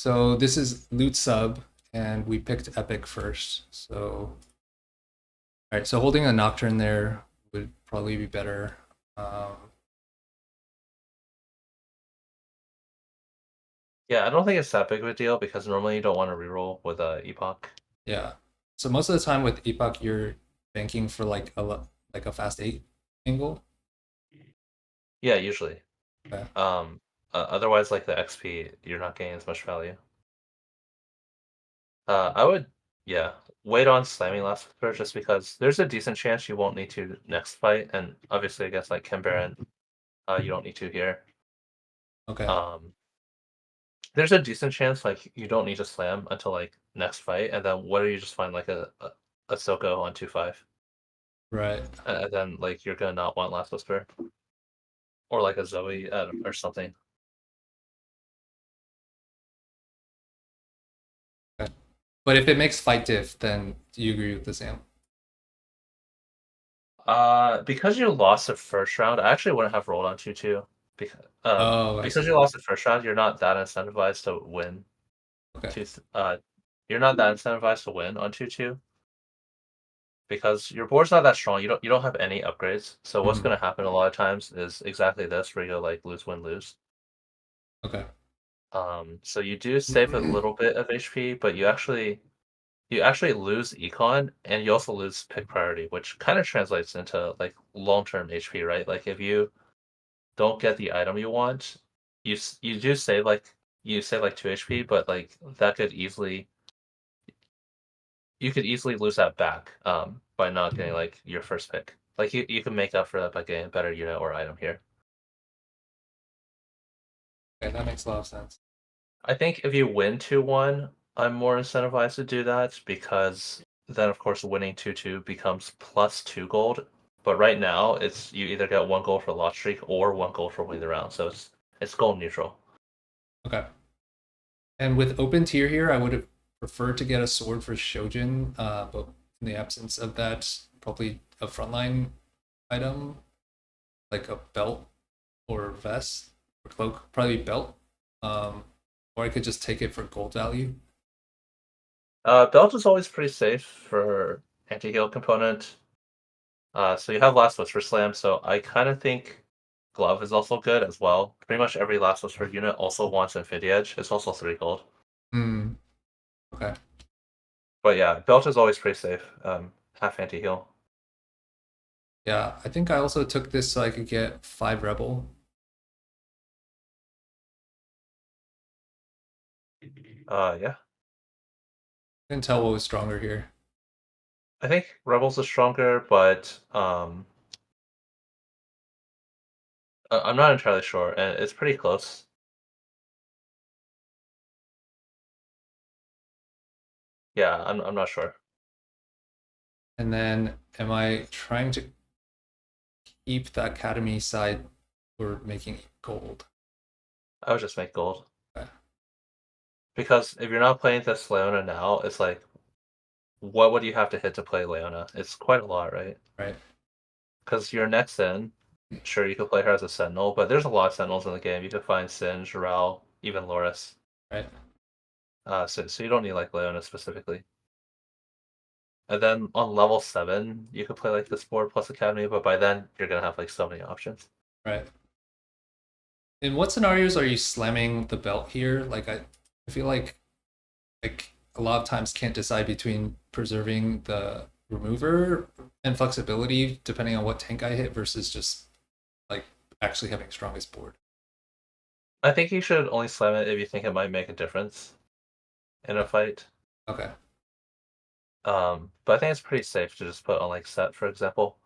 So this is loot sub, and we picked epic first. So all right, so holding a nocturne there would probably be better. Um, Yeah, I don't think it's that big of a deal because normally you don't want to reroll with a Epoch. yeah. So most of the time with epoch, you're banking for like a fast eight angle. Yeah, usually. Okay. Otherwise, like the XP, you're not getting as much value. I would, yeah, wait on slamming last whisper just because there's a decent chance you won't need to next fight, and obviously against like Kimberan, you don't need to here. Okay. Um, there's a decent chance like you don't need to slam until like next fight, and then what do you just find like a Soko on 2-5, Right. and then like you're gonna not want last whisper or like a Zoe or something. Okay. But if it makes fight diff, then do you agree with the Sam? Because you lost the first round, I actually wouldn't have rolled on 2-2. Oh, I Because see. you lost the first round, you're not that incentivized to win. Okay. Two, you're not that incentivized to win on 2-2 because your board's not that strong. You don't have any upgrades. So what's Mhm. gonna happen a lot of times is exactly this, where you go like lose, win, lose. Okay. So you do save a little bit of HP, but you actually lose econ and you also lose pick priority, which kind of translates into like long-term HP, right? Like if you don't get the item you want, you do save like you save like 2 HP, but like that could easily you could easily lose that back by not getting like your first pick. Like you can make up for that by getting a better unit or item here. Okay, that makes a lot of sense. I think if you win 2-1, I'm more incentivized to do that because then of course winning 2-2 becomes plus 2 gold. But right now it's you either get 1 gold for loss streak or 1 gold for winning the round, so it's gold neutral. Okay. And with open tier here, I would have preferred to get a sword for Shojin, but in the absence of that, probably a frontline item like a belt or vest or cloak, probably belt. Um, or I could just take it for gold value. Belt is always pretty safe for anti-heal component. So you have Last Whisper Slam, so I kind of think Glove is also good as well. Pretty much every Last Whisper unit also wants Infinity Edge. It's also 3 gold. Hmm. Okay. But yeah, Belt is always pretty safe. Half anti-heal. Yeah, I think I also took this so I could get 5 rebel. Yeah. Couldn't tell what was stronger here. I think Rebels is stronger, but I'm not entirely sure, and it's pretty close. Yeah, I'm not sure. And then am I trying to keep the academy side or making it gold? I would just make gold. Okay. Because if you're not playing this Leona now, it's like, what would you have to hit to play Leona? It's quite a lot, right? Right. Because your next in, sure, you could play her as a Sentinel, but there's a lot of Sentinels in the game. You could find Sin, Jarrell, even Loris. Right. So you don't need like Leona specifically. And then on level 7, you could play like the Sport plus Academy, but by then you're gonna have like so many options. Right. In what scenarios are you slamming the belt here? I feel like a lot of times can't decide between preserving the remover and flexibility depending on what tank I hit versus just like actually having strongest board. I think you should only slam it if you think it might make a difference in a fight. Okay. But I think it's pretty safe to just put on like set, for example.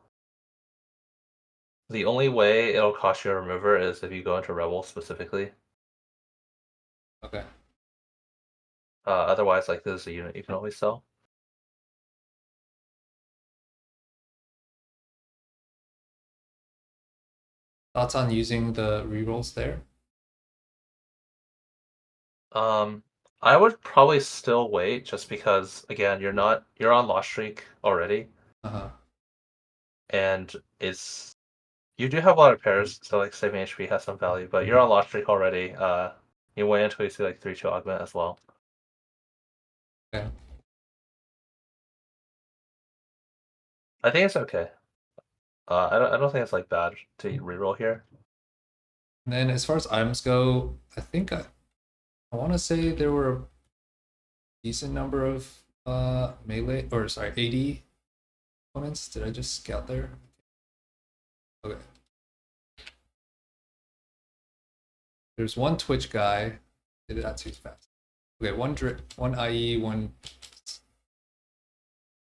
The only way it'll cost you a remover is if you go into Rebel specifically. Okay. Otherwise, like this is a unit you can always sell. Thoughts on using the rerolls there? Um, I would probably still wait just because again, you're on loss streak already, Uh-huh. and it's you do have a lot of pairs, so like saving HP has some value, but you're on loss streak already. You wait until you see like 3-2 augment as well. Okay. I think it's okay. I don't think it's like bad to reroll here. And then as far as items go, I think I want to say there were a decent number of melee or sorry AD opponents. Did I just scout there? Okay. There's one Twitch guy. Did that too fast. Okay, one IE, one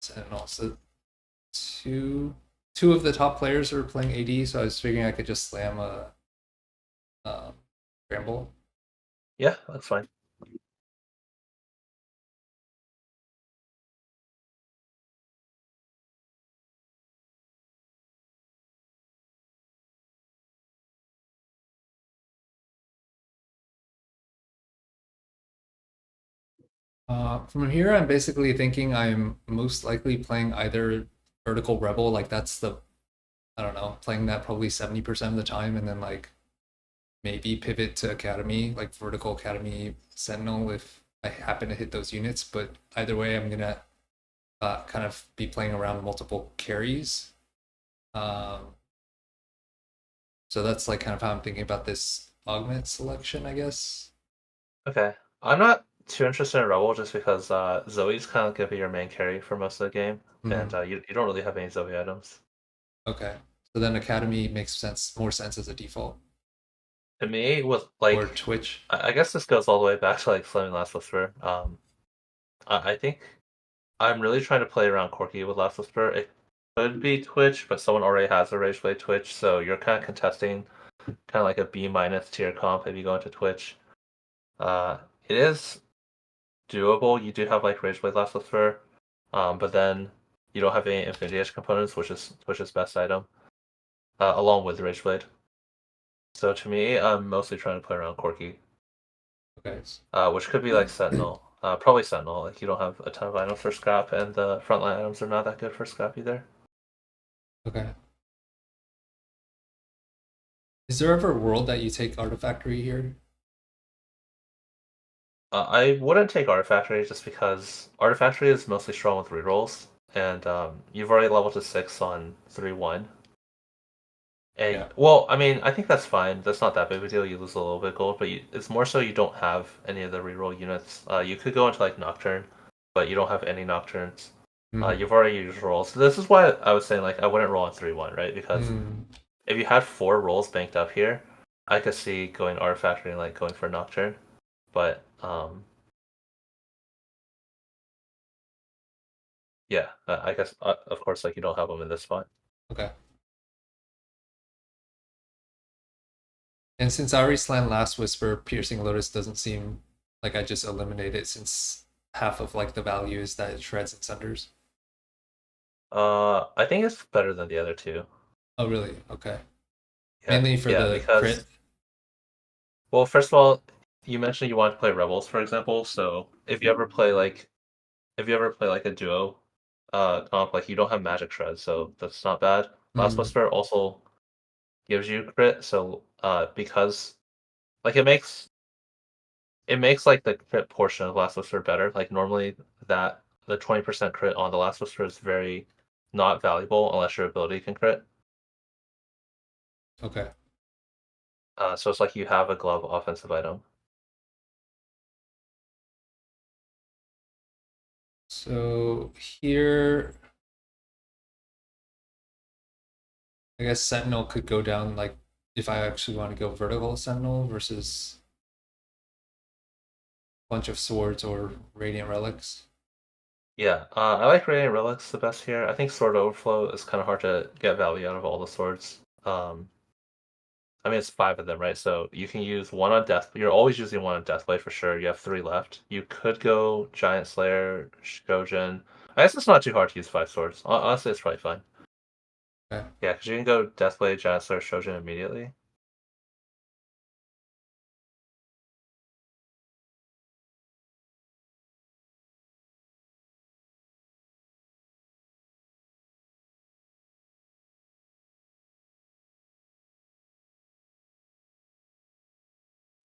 Sentinel. So two of the top players are playing AD, so I was figuring I could just slam a scramble. Yeah, that's fine. From here, I'm basically thinking I'm most likely playing either Vertical Rebel, like that's the, I don't know, playing that probably 70% of the time, and then like maybe pivot to Academy, like Vertical Academy Sentinel if I happen to hit those units. But either way, I'm gonna kind of be playing around multiple carries. Um, so that's like kind of how I'm thinking about this augment selection, I guess. Okay. I'm not too interested in Rebel just because Zoe's kind of gonna be your main carry for most of the game, and Mhm. you don't really have any Zoe items. Okay. So then Academy makes more sense as a default. To me, with Or like, Twitch. I guess this goes all the way back to like Flaming Last Whisper. I think I'm really trying to play around Corki with Last Whisper. It could be Twitch, but someone already has a Rageblade Twitch, so you're kind of contesting kind of like a B minus tier comp if you go into Twitch. Uh, it is doable. You do have like Rageblade Last Whisper, but then you don't have any Infinity Edge components, which is best item, along with Rageblade. So to me, I'm mostly trying to play around Corki, Okay. which could be like Sentinel. Probably Sentinel. Like you don't have a ton of items for scrap, and the frontline items are not that good for scrap either. Okay. Is there ever a world that you take Artifactory here? I wouldn't take Artifactory just because Artifactory is mostly strong with rerolls, and you've already leveled to 6 on 3-1. And Yeah. well, I mean, I think that's fine. That's not that big of a deal. You lose a little bit of gold, but it's more so you don't have any of the reroll units. You could go into like Nocturne, but you don't have any Nocturnes. Mm. You've already used rolls. So this is why I was saying like I wouldn't roll on 3-1, right? Because Mm. if you had 4 rolls banked up here, I could see going Artifactory and like going for Nocturne. But yeah, I guess of course like you don't have them in this spot. Okay. And since I already slammed Last Whisper, Piercing Lotus doesn't seem like I just eliminate it since half of like the value is that it shreds and sunders. I think it's better than the other two. Oh, really? Okay. Yeah, Mainly for yeah, the because crit. well, first of all, you mentioned you want to play Rebels, for example. So if you ever play like a duo comp, like you don't have magic shred, so that's not bad. Last Mm. Whisper also gives you crit, so because like it makes like the crit portion of Last Whisper better. Like normally that the 20% crit on the Last Whisper is very not valuable unless your ability can crit. Okay. So it's like you have a glove offensive item. So here, I guess Sentinel could go down like if I actually want to go vertical Sentinel versus a bunch of swords or Radiant Relics. Yeah, I like Radiant Relics the best here. I think Sword Overflow is kind of hard to get value out of all the swords. I mean, it's 5 of them, right? So you can use one on Death. You're always using one on Deathblade for sure. You have 3 left. You could go Giant Slayer, Shojin. I guess it's not too hard to use 5 swords. Honestly, it's probably fine. Okay. Yeah, because you can go Deathblade, Giant Slayer, Shojin immediately.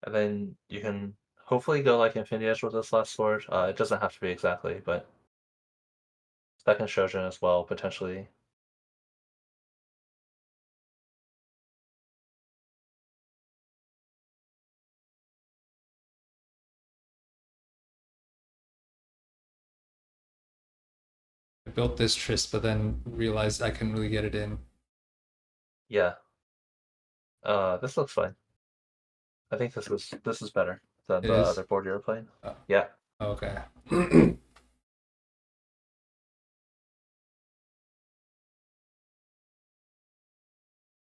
and then you can hopefully go like Infinity Edge with this last sword. It doesn't have to be exactly, but second Shojin as well potentially. I built this Tris, but then realized I couldn't really get it in. Yeah. This looks fine. I think this is better than It the is. other board you were playing. Oh, Yeah. okay.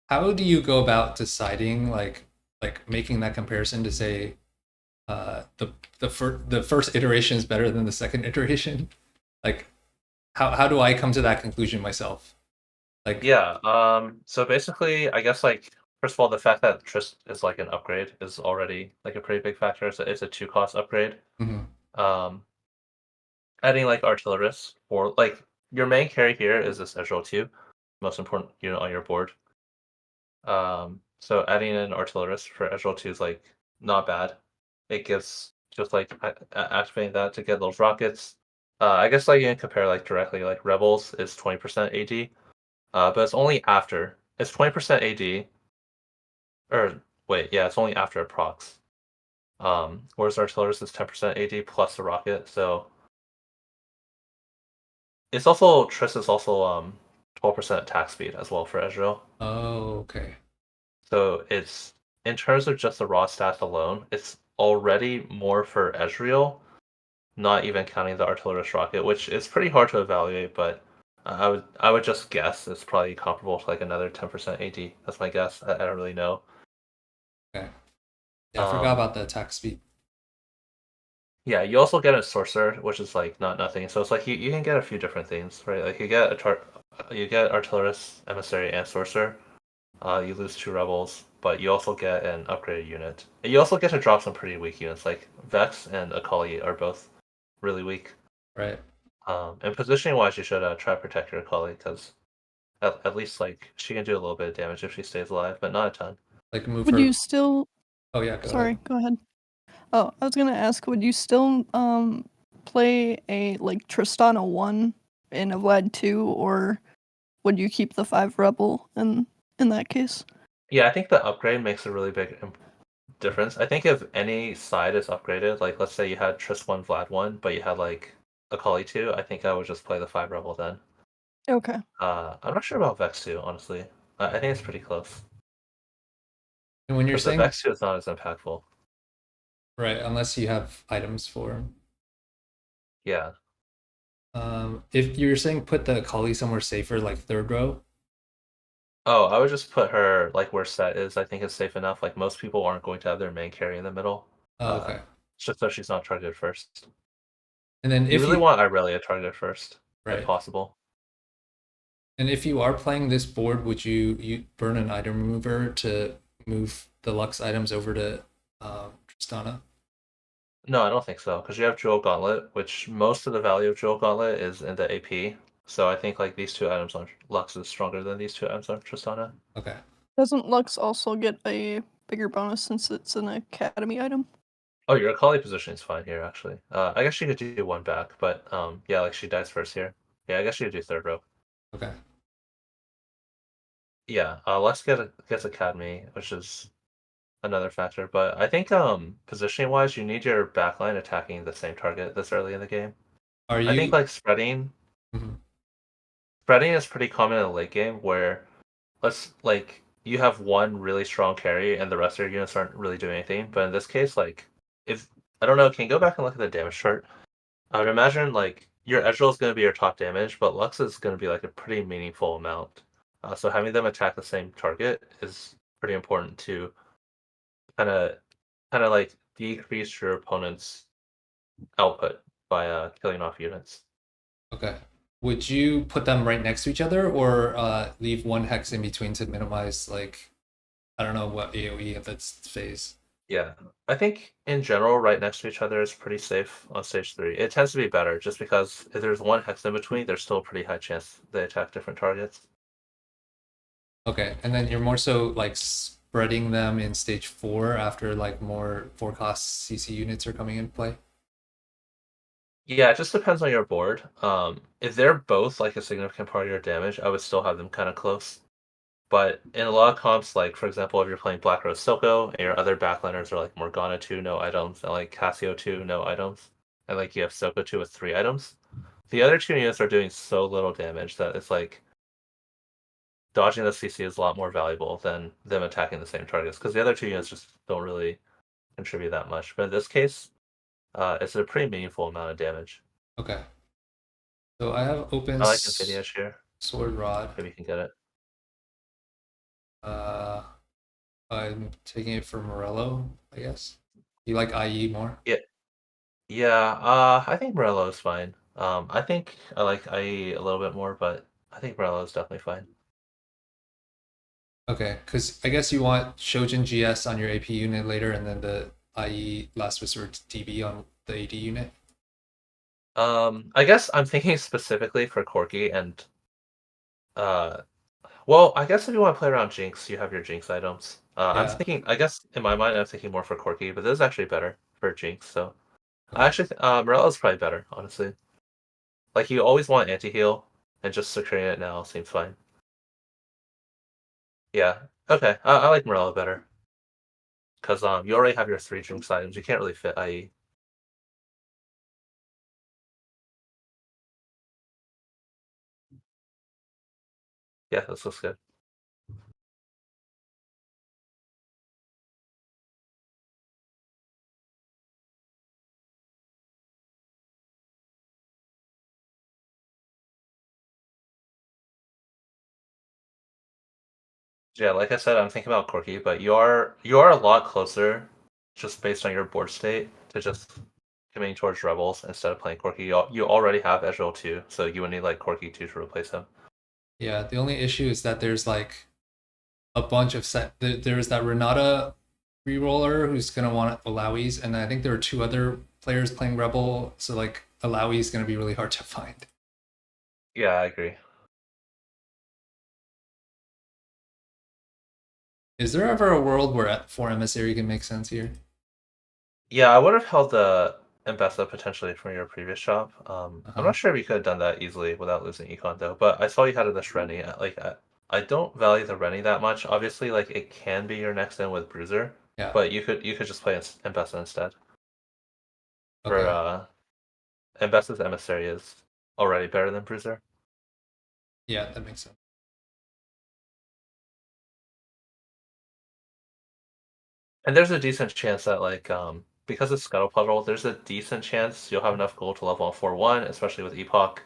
How do you go about deciding like making that comparison to say the first iteration is better than the second iteration? Like how do I come to that conclusion myself? Like Yeah. So basically, I guess like first of all, the fact that Trist is like an upgrade is already like a pretty big factor. So it's a two cost upgrade. mhm, Um, Adding like Artilleris or like your main carry here is this Ezreal 2, most important unit on your board. So adding an Artilleris for Ezreal 2 is like not bad. It gives just like activating that to get those rockets. I guess like you can compare like directly like Rebels is 20% AD, but it's only after it's 20% AD or wait, yeah, it's only after it procs. Whereas Artilleris is 10% AD plus the rocket, so it's also Triss is also 12% attack speed as well for Ezreal. oh, okay. So it's in terms of just the raw stats alone, it's already more for Ezreal, not even counting the artillerist rocket, which is pretty hard to evaluate, but I would just guess it's probably comparable to like another 10% AD. That's my guess. I don't really know. Okay. Yeah, I forgot Um about the attack speed. yeah, you also get a sorcerer, which is like not nothing. So it's like you can get a few different things, right? Like you get artillerist, emissary, and sorcerer. You lose two rebels, but you also get an upgraded unit. And you also get to drop some pretty weak units, like Vex and Akali are both really weak. Right. And positioning wise, you should try to protect your Akali because at least like she can do a little bit of damage if she stays alive, but not a ton. Like move Would you her. still? Oh yeah, go ahead. Sorry, go ahead. Oh, I was gonna ask, would you still play a like Tristana 1 in a Vlad 2, or would you keep the 5 Rebel in that case? Yeah, I think the upgrade makes a really big difference. I think if any side is upgraded, like let's say you had Triss 1, Vlad 1, but you had like Akali 2, I think I would just play the 5 Rebel then. Okay. I'm not sure about Vex 2, honestly. I think it's pretty close. And when you're Because the saying Vex 2 is not as impactful. right, unless you have items for Yeah. if you're saying put the Kali somewhere safer, like third row. Oh, I would just put her like where Set is. I think it's safe enough. Like most people aren't going to have their main carry in the middle. Oh, okay. Just so she's not targeted first. And then You if really you want Irelia targeted first, if right, possible. and if you are playing this board, would you burn an item remover to move the Lux items over to Tristana? No, I don't think so. Because you have Jewel Gauntlet, which most of the value of Jewel Gauntlet is in the AP. So I think like these two items on Lux is stronger than these two items on Tristana. Okay. Doesn't Lux also get a bigger bonus since it's an academy item? Oh, your Akali position is fine here, actually. I guess she could do one back, but yeah, like she dies first here. Yeah, I guess she could do third row. Okay. Yeah, let's gets Academy, which is another factor. But I think positioning wise, you need your backline attacking the same target this early in the game. Are I think you? like Mhm. spreading is pretty common in the late game where let's like you have one really strong carry and the rest of your units aren't really doing anything. But in this case, like if I don't know, can you go back and look at the damage chart? I would imagine like your Ezreal is going to be your top damage, but Lux is going to be like a pretty meaningful amount. So having them attack the same target is pretty important to kind of like decrease your opponent's output by killing off units. Okay. Would you put them right next to each other or leave one hex in between to minimize like I don't know what AOE at that phase? Yeah, I think in general, right next to each other is pretty safe on stage 3. It tends to be better just because if there's one hex in between, there's still a pretty high chance they attack different targets. Okay, and then you're more so like spreading them in stage 4 after like more 4-cost CC units are coming into play? Yeah, it just depends on your board. If they're both like a significant part of your damage, I would still have them kind of close. But in a lot of comps, like for example, if you're playing Black Rose Silco and your other backliners are like Morgana 2, no items, and like Cassio 2, no items, and like you have Silco 2 with 3 items, the other two units are doing so little damage that it's like dodging the CC is a lot more valuable than them attacking the same targets because the other two units just don't really contribute that much. But in this case, it's a pretty meaningful amount of damage. Okay. So I have open I like Infineon here. Sword Rod. Maybe you can get it. I'm taking it for Morello, I guess. You like IE more? Yeah, yeah. I think Morello is fine. I think I like IE a little bit more, but I think Morello is definitely fine. Okay, because I guess you want Shojin GS on your AP unit later, and then the IE Last Whisper DB on the AD unit. I guess I'm thinking specifically for Corki and uh, well, I guess if you want to play around Jinx, you have your Jinx items. I'm Yeah. thinking, I guess in my mind, I'm thinking more for Corki, but this is actually better for Jinx. So I Okay. actually, Morella's probably better, honestly. Like you always want anti-heal, and just securing it now seems fine. Yeah. Okay. I like Morella better because you already have your 3 Jinx items. You can't really fit IE. Yeah, this looks good. Yeah, like I said, I'm thinking about Corki, but you are a lot closer, just based on your board state, to just committing towards Rebels instead of playing Corki. You already have Ezreal 2, so you would need like Corki 2 to replace him. Yeah. The only issue is that there's like a bunch of set. There's that Renata reroller who's gonna want Alawi's, and I think there are 2 other players playing Rebel, so like Alawi is gonna be really hard to find. Yeah, I agree. Is there ever a world where 4 Emissary can make sense here? Yeah, I would have held the Mbessa potentially from your previous shop. I'm Uh-huh. not sure if you could have done that easily without losing Econ though, but I saw you had this Rennie. I don't value the Rennie that much. Obviously, like it can be your next in with Bruiser, Yeah. but you could just play Mbessa instead. For Okay. Mbessa's Emissary is already better than Bruiser. Yeah, that makes sense. And there's a decent chance that because it's Scuttle Puddle, there's a decent chance you'll have enough gold to level on 4-1, especially with Epoch.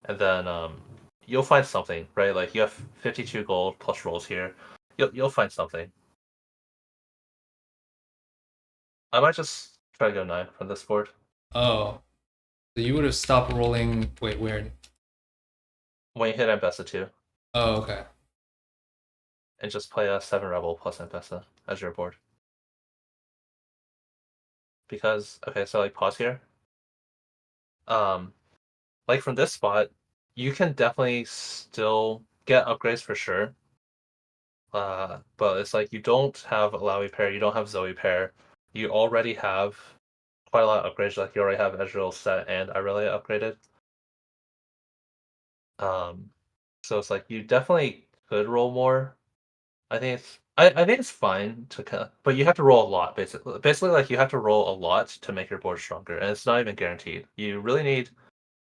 And then you'll find something, right? Like you have 52 gold plus rolls here. You'll find something. I might just try to go 9 from this board. Oh, so you would have stopped rolling. Wait, where? When you hit Ambessa 2, Oh, okay. and just play a 7 Rebel plus Ambessa as your board. Because okay, so like pause here. Um like from this spot, you can definitely still get upgrades for sure. But it's like you don't have Alawi pair, you don't have Zoe pair. You already have quite a lot of upgrades, like you already have Ezreal set and Irelia upgraded. Um, so it's like you definitely could roll more. I think it's fine to but you have to roll a lot basically. Basically, like you have to roll a lot to make your board stronger, and it's not even guaranteed. You really need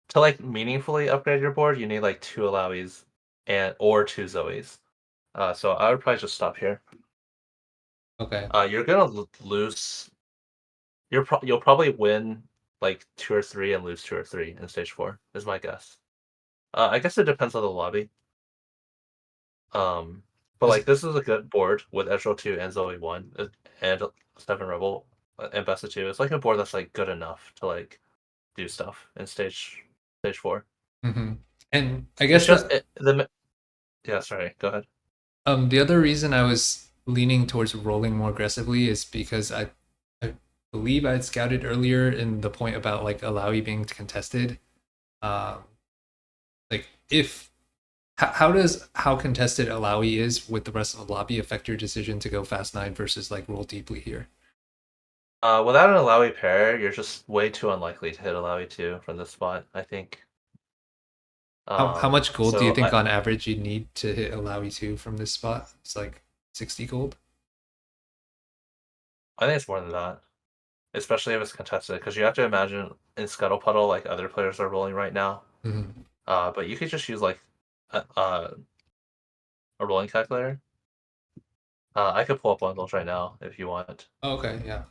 to like meaningfully upgrade your board. You need like 2 Alawis and or 2 Zoes. So I would probably just stop here. Okay. You're gonna lose. You'll probably win like 2 or 3 and lose 2 or 3 in stage 4 is my guess. I guess it depends on the lobby. But Is like this is a good board with Ezreal 2 and Zoe 1 and 7 Rebel and Besta 2. It's like a board that's like good enough to like do stuff in stage 4. mm-hmm. And I It's guess just that yeah. Sorry, go ahead. the other reason I was leaning towards rolling more aggressively is because I believe I had scouted earlier in the point about like Alawi being contested. Um, like if How contested Alawi is with the rest of the lobby affect your decision to go fast 9 versus like roll deeply here? Without an Alawi pair, you're just way too unlikely to hit Alawi 2 from this spot, I think. How much gold do you So think on average you need to hit Alawi 2 from this spot? It's like 60 gold. I think it's more than that, especially if it's contested, because you have to imagine in Scuttle Puddle, like other players are rolling right now. Mm-hmm. But you could just use like a rolling calculator. I could pull up bundles right now if you want. Oh, okay, yeah,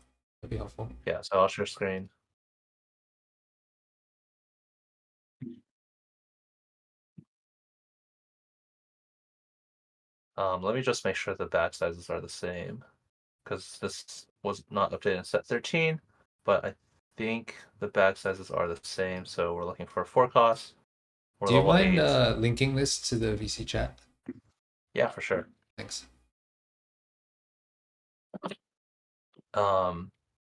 that'd be helpful. Yeah, so I'll share screen. Let me just make sure the batch sizes are the same, because this was not updated in set 13, but I think the batch sizes are the same. So we're looking for 4 costs. We're Do you level mind 8. linking this to the VC chat? Yeah, for sure. Thanks.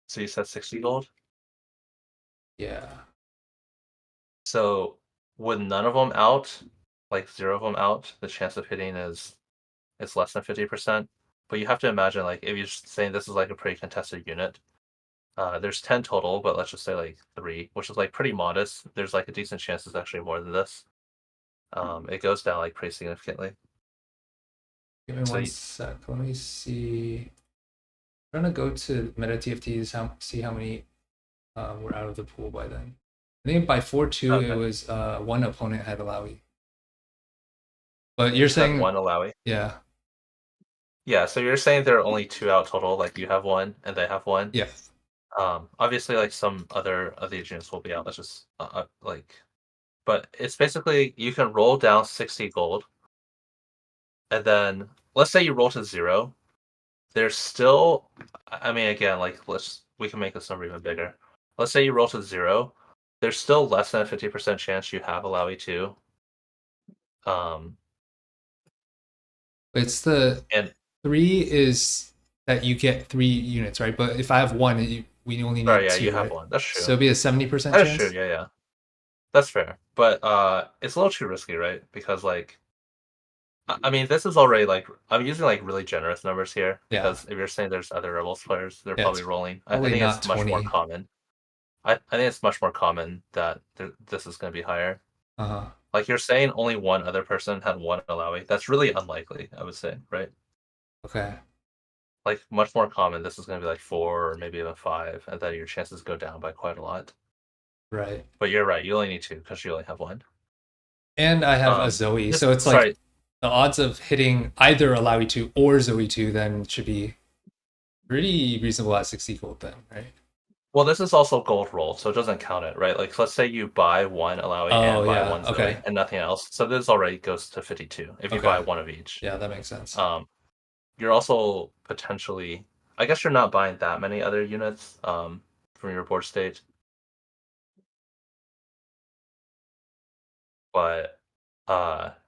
So you said 60 gold. Yeah. So with none of them out, like 0 of them out, the chance of hitting is less than 50%. But you have to imagine, like, if you're saying this is like a pretty contested unit, there's 10 total, but let's just say like 3, which is like pretty modest. There's like a decent chance it's actually more than this. It goes down like pretty significantly. Give me So one sec. Let me see. I'm gonna go to meta TFTs, see how many were out of the pool by then. I think by 4-2 it okay. was one opponent had Alawi. But you're You said saying, one Alawi. yeah, Yeah, so you're saying there are only 2 out total, like you have one and they have one. yeah. Obviously, like some other of the agents will be out. That's just like, but it's basically you can roll down 60 gold, and then let's say you roll to 0. There's still, I mean, again, like we can make this number even bigger. Let's say you roll to 0. There's still less than a 50% chance you have Alawi 2. Um, It's the and 3 is that you get 3 units, right? But if I have one, we only sorry, need yeah, you 2, have right? one. That's So true. it'd be a 70% That's true. chance. Yeah, yeah, that's fair. But it's a little too risky, right? Because like I mean, this is already like I'm using like really generous numbers here Yeah, because if you're saying there's other Rebels players, they're yeah. probably It's rolling. I probably think not it's much more 20. common. I think it's much more common that this is going to be higher. Uh-huh. Like you're saying, only one other person had one Alawi. That's really unlikely, I would say, right? Okay. Like much more common, this is going to be like 4 or maybe even 5, and then your chances go down by quite a lot. Right. But you're right, you only need 2 because you only have one. And I have a Zoe, Just so it's like sorry. the odds of hitting either Alawi 2 or Zoe 2 then should be pretty reasonable at 60 gold then, right? Well, this is also gold roll, so it doesn't count it, right? Like, let's say you buy one Alawi Oh and buy yeah, one okay. Zoe and nothing else. So this already goes to 52 if you buy Okay. one of each. Yeah, that makes sense. Um, you're also potentially, I guess you're not buying that many other units from your board state, but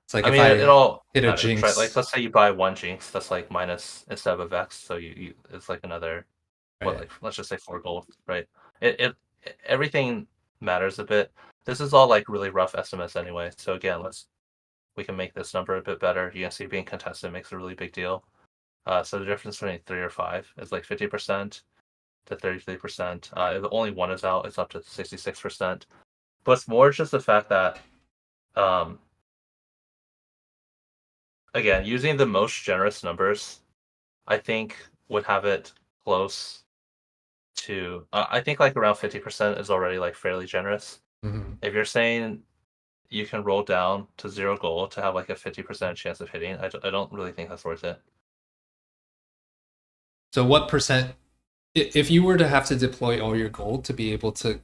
It's like I if mean, it I all hit a matters, right? Like, jinx, let's say you buy one Jinx, that's like minus instead of a Vex, so you it's like another what, right? like let's just say 4 gold, right? Everything matters a bit. This is all like really rough estimates anyway. So again, we can make this number a bit better. You can see being contested makes a really big deal. So the difference between 3 or 5 is like 50% to 33%. If only one is out, it's up to 66%. But it's more just the fact that um, again, using the most generous numbers, I think would have it close to I think like around 50% is already like fairly generous. Mm-hmm. If you're saying you can roll down to 0 gold to have like a 50% chance of hitting, I don't really think that's worth it. So what percent if you were to have to deploy all your gold to be able to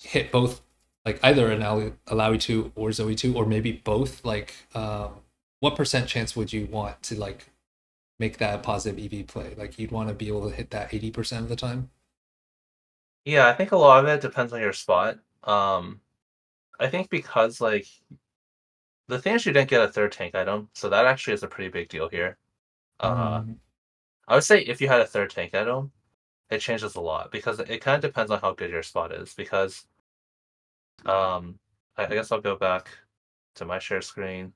hit both like either an Alawi 2 or Zoe 2 or maybe both, like what percent chance would you want to like make that a positive EV play? Like you'd want to be able to hit that 80% of the time? Yeah, I think a lot of it depends on your spot. I think because like the thing is you didn't get a third tank item, so that actually is a pretty big deal here. Uh, Mm, I would say if you had a third tank item, it changes a lot because it kind of depends on how good your spot is. Because I guess I'll go back to my share screen.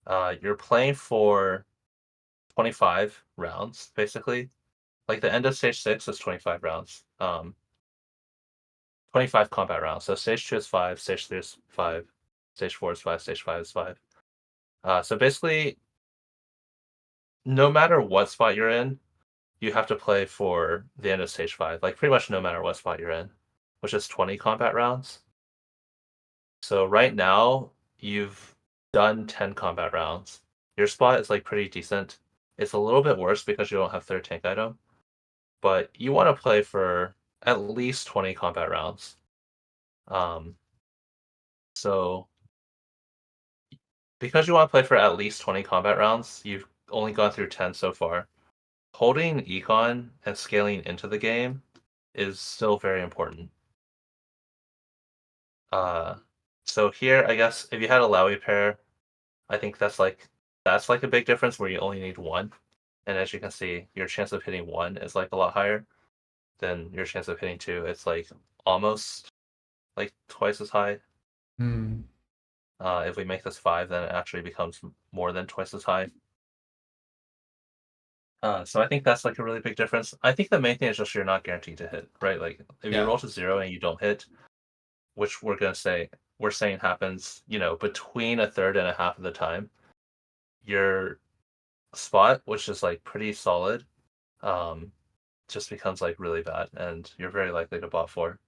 You're playing for 25 rounds, basically. Like the end of stage 6 is 25 rounds. 25 combat rounds. So stage 2 is 5, stage 3 is 5, stage 4 is 5, stage 5 is 5. So basically, no matter what spot you're in, you have to play for the end of stage 5. Like pretty much no matter what spot you're in, which is 20 combat rounds. So right now, you've done 10 combat rounds. Your spot is like pretty decent. It's a little bit worse because you don't have third tank item, but you want to play for at least 20 combat rounds. Um, so because you want to play for at least 20 combat rounds, you've only gone through 10 so far. Holding econ and scaling into the game is still very important. Uh, so here, I guess if you had a Lowy pair, I think that's like a big difference where you only need one. And as you can see, your chance of hitting one is like a lot higher than your chance of hitting two. It's like almost like twice as high. Hmm. If we make this 5, then it actually becomes more than twice as high. So I think that's like a really big difference. I think the main thing is just you're not guaranteed to hit, right? Like if you Yeah. roll to 0 and you don't hit, which we're saying happens, between a third and a half of the time, your spot, which is like pretty solid, um, just becomes like really bad, and you're very likely to bot for.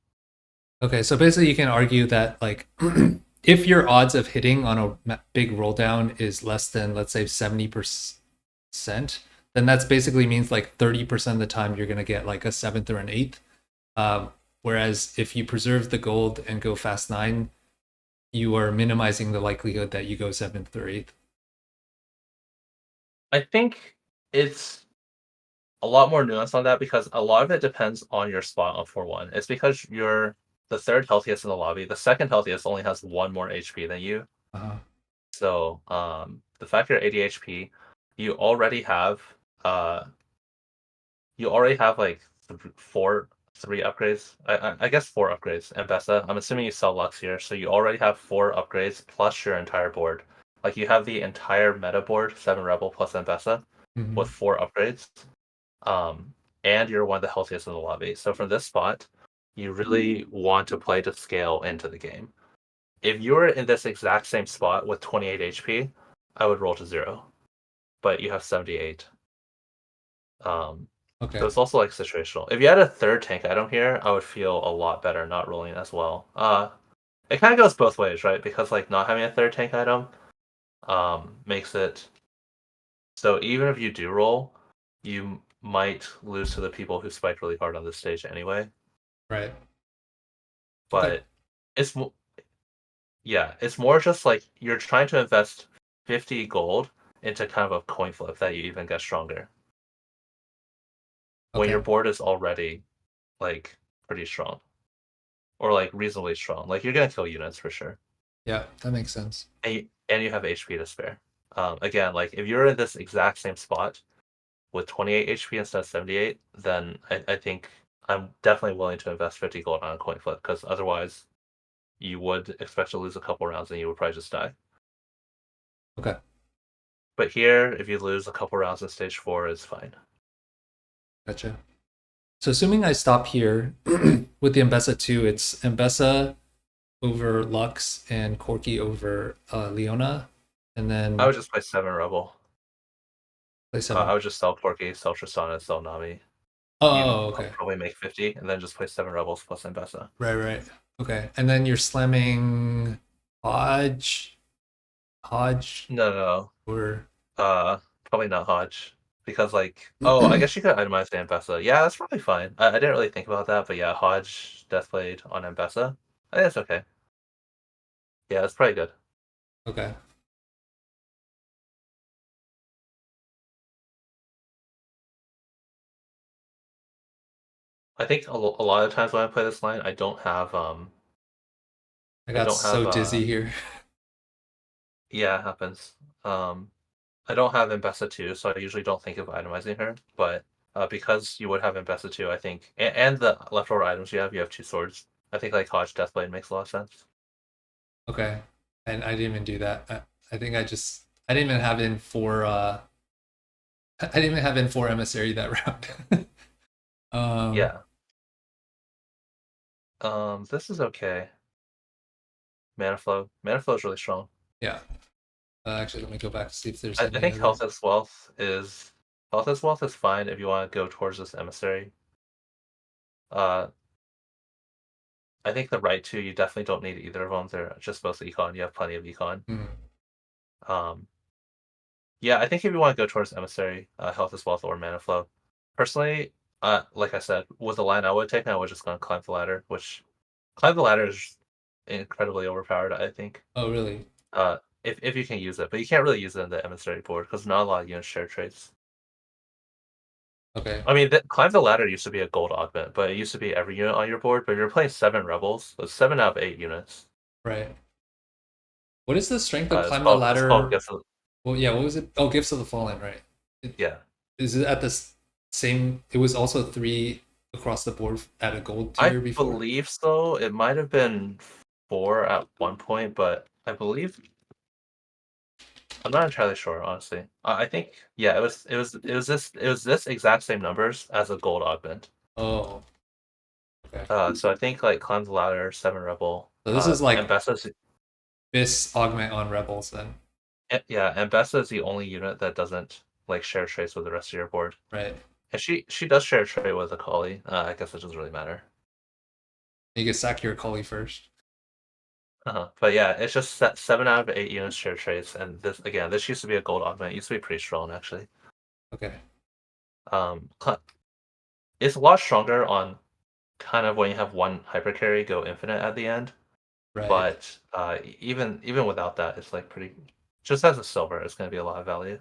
Okay, so basically you can argue that like if your odds of hitting on a big roll down is less than let's say 70%, then that's basically means like 30% of the time you're gonna get like a seventh or an eighth. Whereas if you preserve the gold and go fast 9, you are minimizing the likelihood that you go seventh or eighth. I think it's a lot more nuanced on that because a lot of it depends on your spot on 4-1. It's because you're the third healthiest in the lobby. The second healthiest only has one more HP than you. Uh-huh. So the fact you're 80 HP, you already have uh like three upgrades. I guess four upgrades and Bessa. I'm assuming you sell Lux here, so you already have four upgrades plus your entire board. Like you have the entire meta board, 7 Rebel plus Mbessa, with Mhm. 4 upgrades. Um, and you're one of the healthiest in the lobby. So from this spot, you really want to play to scale into the game. If you're in this exact same spot with 28 HP, I would roll to 0, but you have 78. Um, so Okay. it's also like situational. If you had a third tank item here, I would feel a lot better not rolling as well. It kind of goes both ways, right? Because like not having a third tank item, makes it so even if you do roll, you might lose to the people who spiked really hard on this stage anyway. Right. Okay. But it's yeah, it's more just like you're trying to invest 50 gold into kind of a coin flip that you even get stronger when your Okay. board is already like pretty strong or like reasonably strong. Like you're gonna kill units for sure, Yeah, that makes sense. and you have HP to spare. Again, like if you're in this exact same spot with 28 HP instead of 78, then I think I'm definitely willing to invest 50 gold on a coin flip because otherwise you would expect to lose a couple rounds and you would probably just die. Okay. But here, if you lose a couple rounds in stage 4, it's fine. Gotcha. So assuming I stop here with the Mbessa 2, it's Mbessa over Lux and Corky over Leona, and I then would just play 7 Rebel. play I 7. would just sell Porky, sell Tristana, sell Nami. You Oh, okay. probably make 50, and then just play 7 Rebels plus Mbessa. Right, right. Okay. And then you're slamming Hodge, Hodge, No, no, or no. Probably not Hodge. Because, like, oh, I guess you could itemize the Mbessa. Yeah, that's probably fine. I didn't really think about that, but yeah, Hodge, Deathblade on Mbessa. I think it's okay. Yeah, it's probably good. okay. I think a lot of times when I play this line, I I got don't have so dizzy here. yeah, it happens. Um, I don't have Mbessa 2, so I usually don't think of itemizing her. But because you would have Mbessa 2, I think, and the leftover items you have 2 swords. I think like Hodge Deathblade makes a lot of sense. Okay. And I didn't even do that. I think I didn't even have in for I didn't even have in for emissary that round. Yeah. This is okay. Mana flow. Mana flow is really strong. Yeah. Actually, let me go back to see if there's I any think other. Health as Wealth is fine if you want to go towards this emissary. Uh, I think the right two, you definitely don't need either of them. They're just both econ. You have plenty of econ. Hmm. Um, yeah, I think if you want to go towards emissary, Health as Wealth or Mana Flow. Personally, like I said, with the line I would take, I would just go and climb the ladder, which climb the ladder is incredibly overpowered, I think. Oh, really? If you can use it, but you can't really use it in the emissary board because not a lot of units share traits. Okay. I mean, climb the ladder used to be a gold augment, but it used to be every unit on your board. But if you're playing 7 rebels, so 7 out of 8 units. Right. What is the strength of It's climb the called ladder? Gifts of, Well, yeah. What was it? Oh, Gifts of the Fallen. Right. yeah. Is it at the same? It was also 3 across the board at a gold I tier before. believe so. It might have been 4 at one point, but I believe I'm not entirely sure, honestly. I think yeah, it was this exact same numbers as a gold augment. Oh, okay. So I think like climb the ladder, 7 rebel, So this is like and Bessa's this augment on rebels then, yeah, and Bessa is the only unit that doesn't like share traits with the rest of your board. right? And she does share a trait with a collie. I guess it doesn't really matter. You can sack your Cully first. But yeah, it's just 7 out of 8 units share traits, and this used to be a gold augment. It used to be pretty strong actually. Okay. Um, it's a lot stronger on kind of when you have one hyper carry go infinite at the end. Right. But even without that, it's like pretty. Just as a silver, it's going to be a lot of value.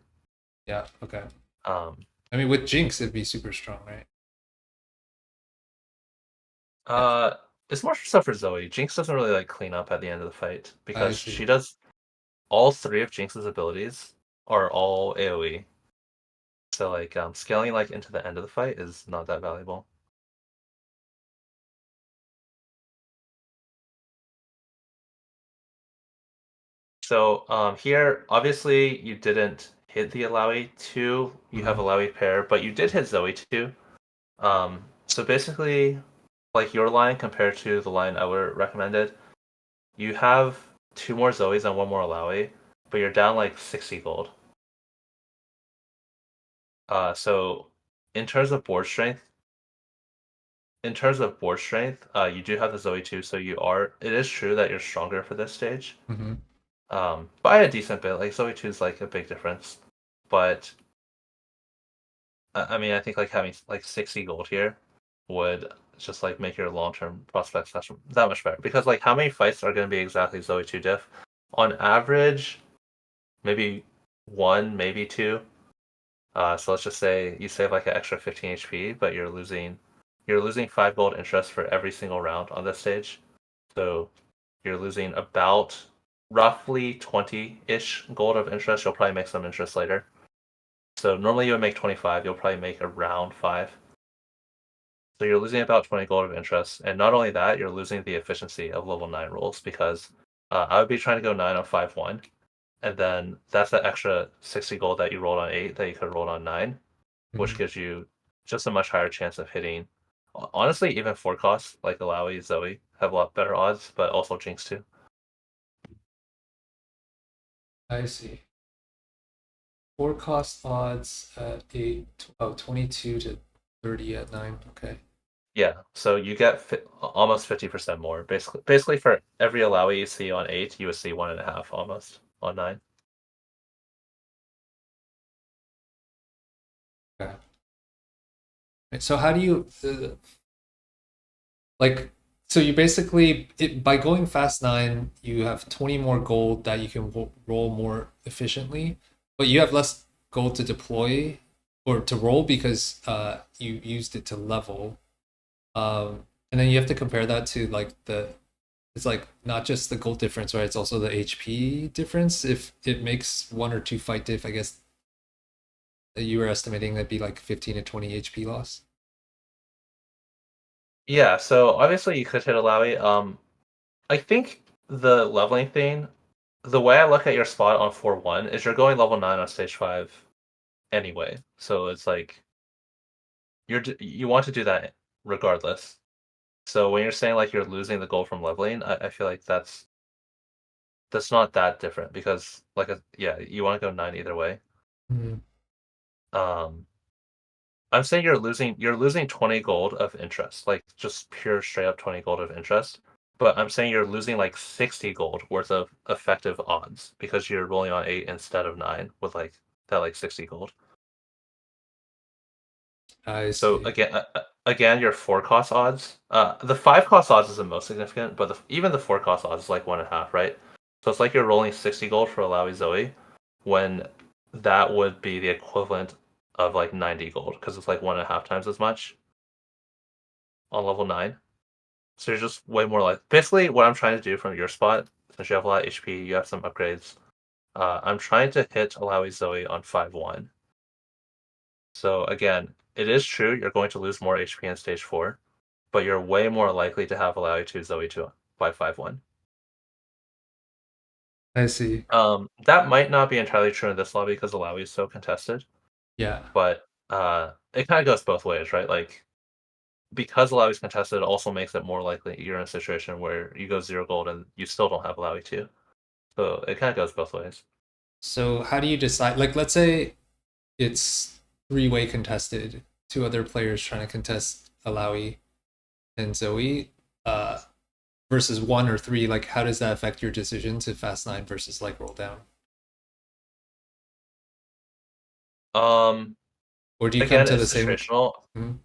Yeah. Okay. Um, I mean, with Jinx, it'd be super strong, right? Yeah. uh, it's more stuff for Zoe. Jinx doesn't really like clean up at the end of the fight I because see. she does all 3 of Jinx's abilities are all AoE. So like scaling like into the end of the fight is not that valuable. So here, obviously you didn't hit the Alawi 2, you have Mhm. Alawi pair, but you did hit Zoe 2. So basically, like your line compared to the line I would recommended, you have 2 more Zoes and 1 more Alawi, but you're down like 60 gold. So in terms of board strength, you do have the Zoe 2, so it is true that you're stronger for this stage. Mhm. By a decent bit. Like Zoe 2 is like a big difference. But I mean, I think like having like 60 gold here would just like make your long term prospects that much better. Because like how many fights are going to be exactly Zoe 2 diff? On average, maybe 1, maybe 2. So let's just say you save like an extra 15 HP, but you're losing 5 gold interest for every single round on this stage. So you're losing about roughly 20-ish gold of interest. You'll probably make some interest later. So normally you would make 25, you'll probably make around 5. So you're losing about 20 gold of interest. And not only that, you're losing the efficiency of level 9 rolls because I would be trying to go 9 on 5-1. And then that's the extra 60 gold that you rolled on 8 that you could roll on 9, which Mhm. gives you just a much higher chance of hitting. Honestly, even 4 costs like Alawi, Zoe have a lot better odds, but also Jinx too. I see. 4 cost odds at 22 to 30 at 9. Okay. Yeah, so you get almost 50% more. Basically, for every Alawi you see on 8, you would see 1.5 almost on 9. Okay. Right, so how do you like? So you basically by going fast 9, you have 20 more gold that you can roll more efficiently, but you have less gold to deploy or to roll because you used it to level. And then you have to compare that to like it's like not just the gold difference, right? It's also the HP difference. If it makes 1 or 2 fight diff, I guess that you were estimating that'd be like 15 to 20 HP loss. Yeah, so obviously you could hit Alawi. I think the leveling thing the way I look at your spot on 4-1 is you're going level 9 on stage 5 anyway. So it's like you want to do that regardless. So when you're saying like you're losing the gold from leveling, I feel like that's not that different because yeah, you want to go 9 either way. Mhm. Um, I'm saying you're losing 20 gold of interest, like just pure straight up 20 gold of interest. But I'm saying you're losing like 60 gold worth of effective odds because you're rolling on 8 instead of 9 with like that like 60 gold. I So see. again, your 4 cost odds. The 5 cost odds is the most significant, but even the 4 cost odds is like 1.5, right? So it's like you're rolling 60 gold for Alawi Zoe, when that would be the equivalent of like 90 gold because it's like 1.5 times as much on level 9. So you're just way more like basically what I'm trying to do from your spot, since you have a lot of HP, you have some upgrades. I'm trying to hit Alawi Zoe on 5-1. So again, it is true you're going to lose more HP in stage 4, but you're way more likely to have Alawi 2 Zoe 2 by 5-1. I see. That might not be entirely true in this lobby because Alawi is so contested, Yeah. but it kind of goes both ways, right? Like because Alawi is contested, it also makes it more likely you're in a situation where you go 0 gold and you still don't have Alawi 2. So it kind of goes both ways. So how do you decide? Like, let's say it's three-way contested, two other players trying to contest Alawi and Zoe, uh, versus one or three. Like, how does that affect your decision to fast nine versus like roll down? Um, Or do you come Again, to it's the same? situational. Mhm.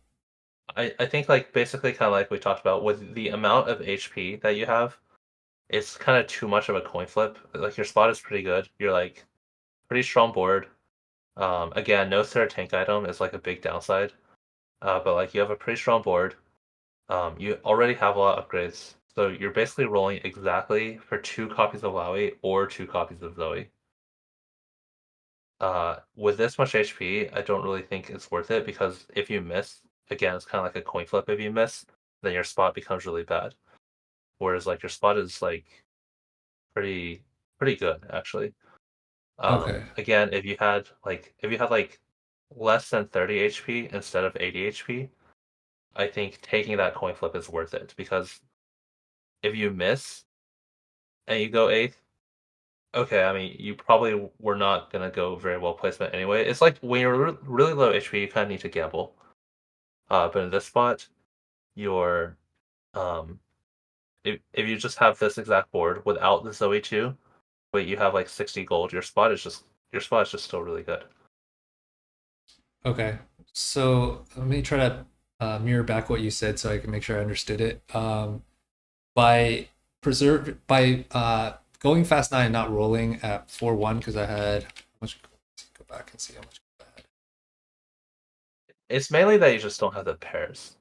I think like basically kind of like we talked about with the amount of HP that you have, it's kind of too much of a coin flip. Like your spot is pretty good. You're like pretty strong board. Again, no third tank item is like a big downside. But like you have a pretty strong board. You already have a lot of upgrades, so you're basically rolling exactly for 2 copies of Lowy or 2 copies of Zoe. With this much HP, I don't really think it's worth it because if you miss, again, it's kind of like a coin flip. If you miss, then your spot becomes really bad. Whereas like your spot is like pretty pretty good actually. Okay. Again, if you had like less than 30 HP instead of 80 HP, I think taking that coin flip is worth it because if you miss and you go eighth, okay, I mean you probably were not gonna go very well placement anyway. It's like when you're really low HP, you kind of need to gamble. But in this spot, you're um, if you just have this exact board without the Zoe 2, but you have like 60 gold, your spot is just still really good. Okay. So let me try to mirror back what you said so I can make sure I understood it. By by going fast nine and not rolling at 4-1 because I had how much. Let's go back and see how much I had. It's mainly that you just don't have the pairs.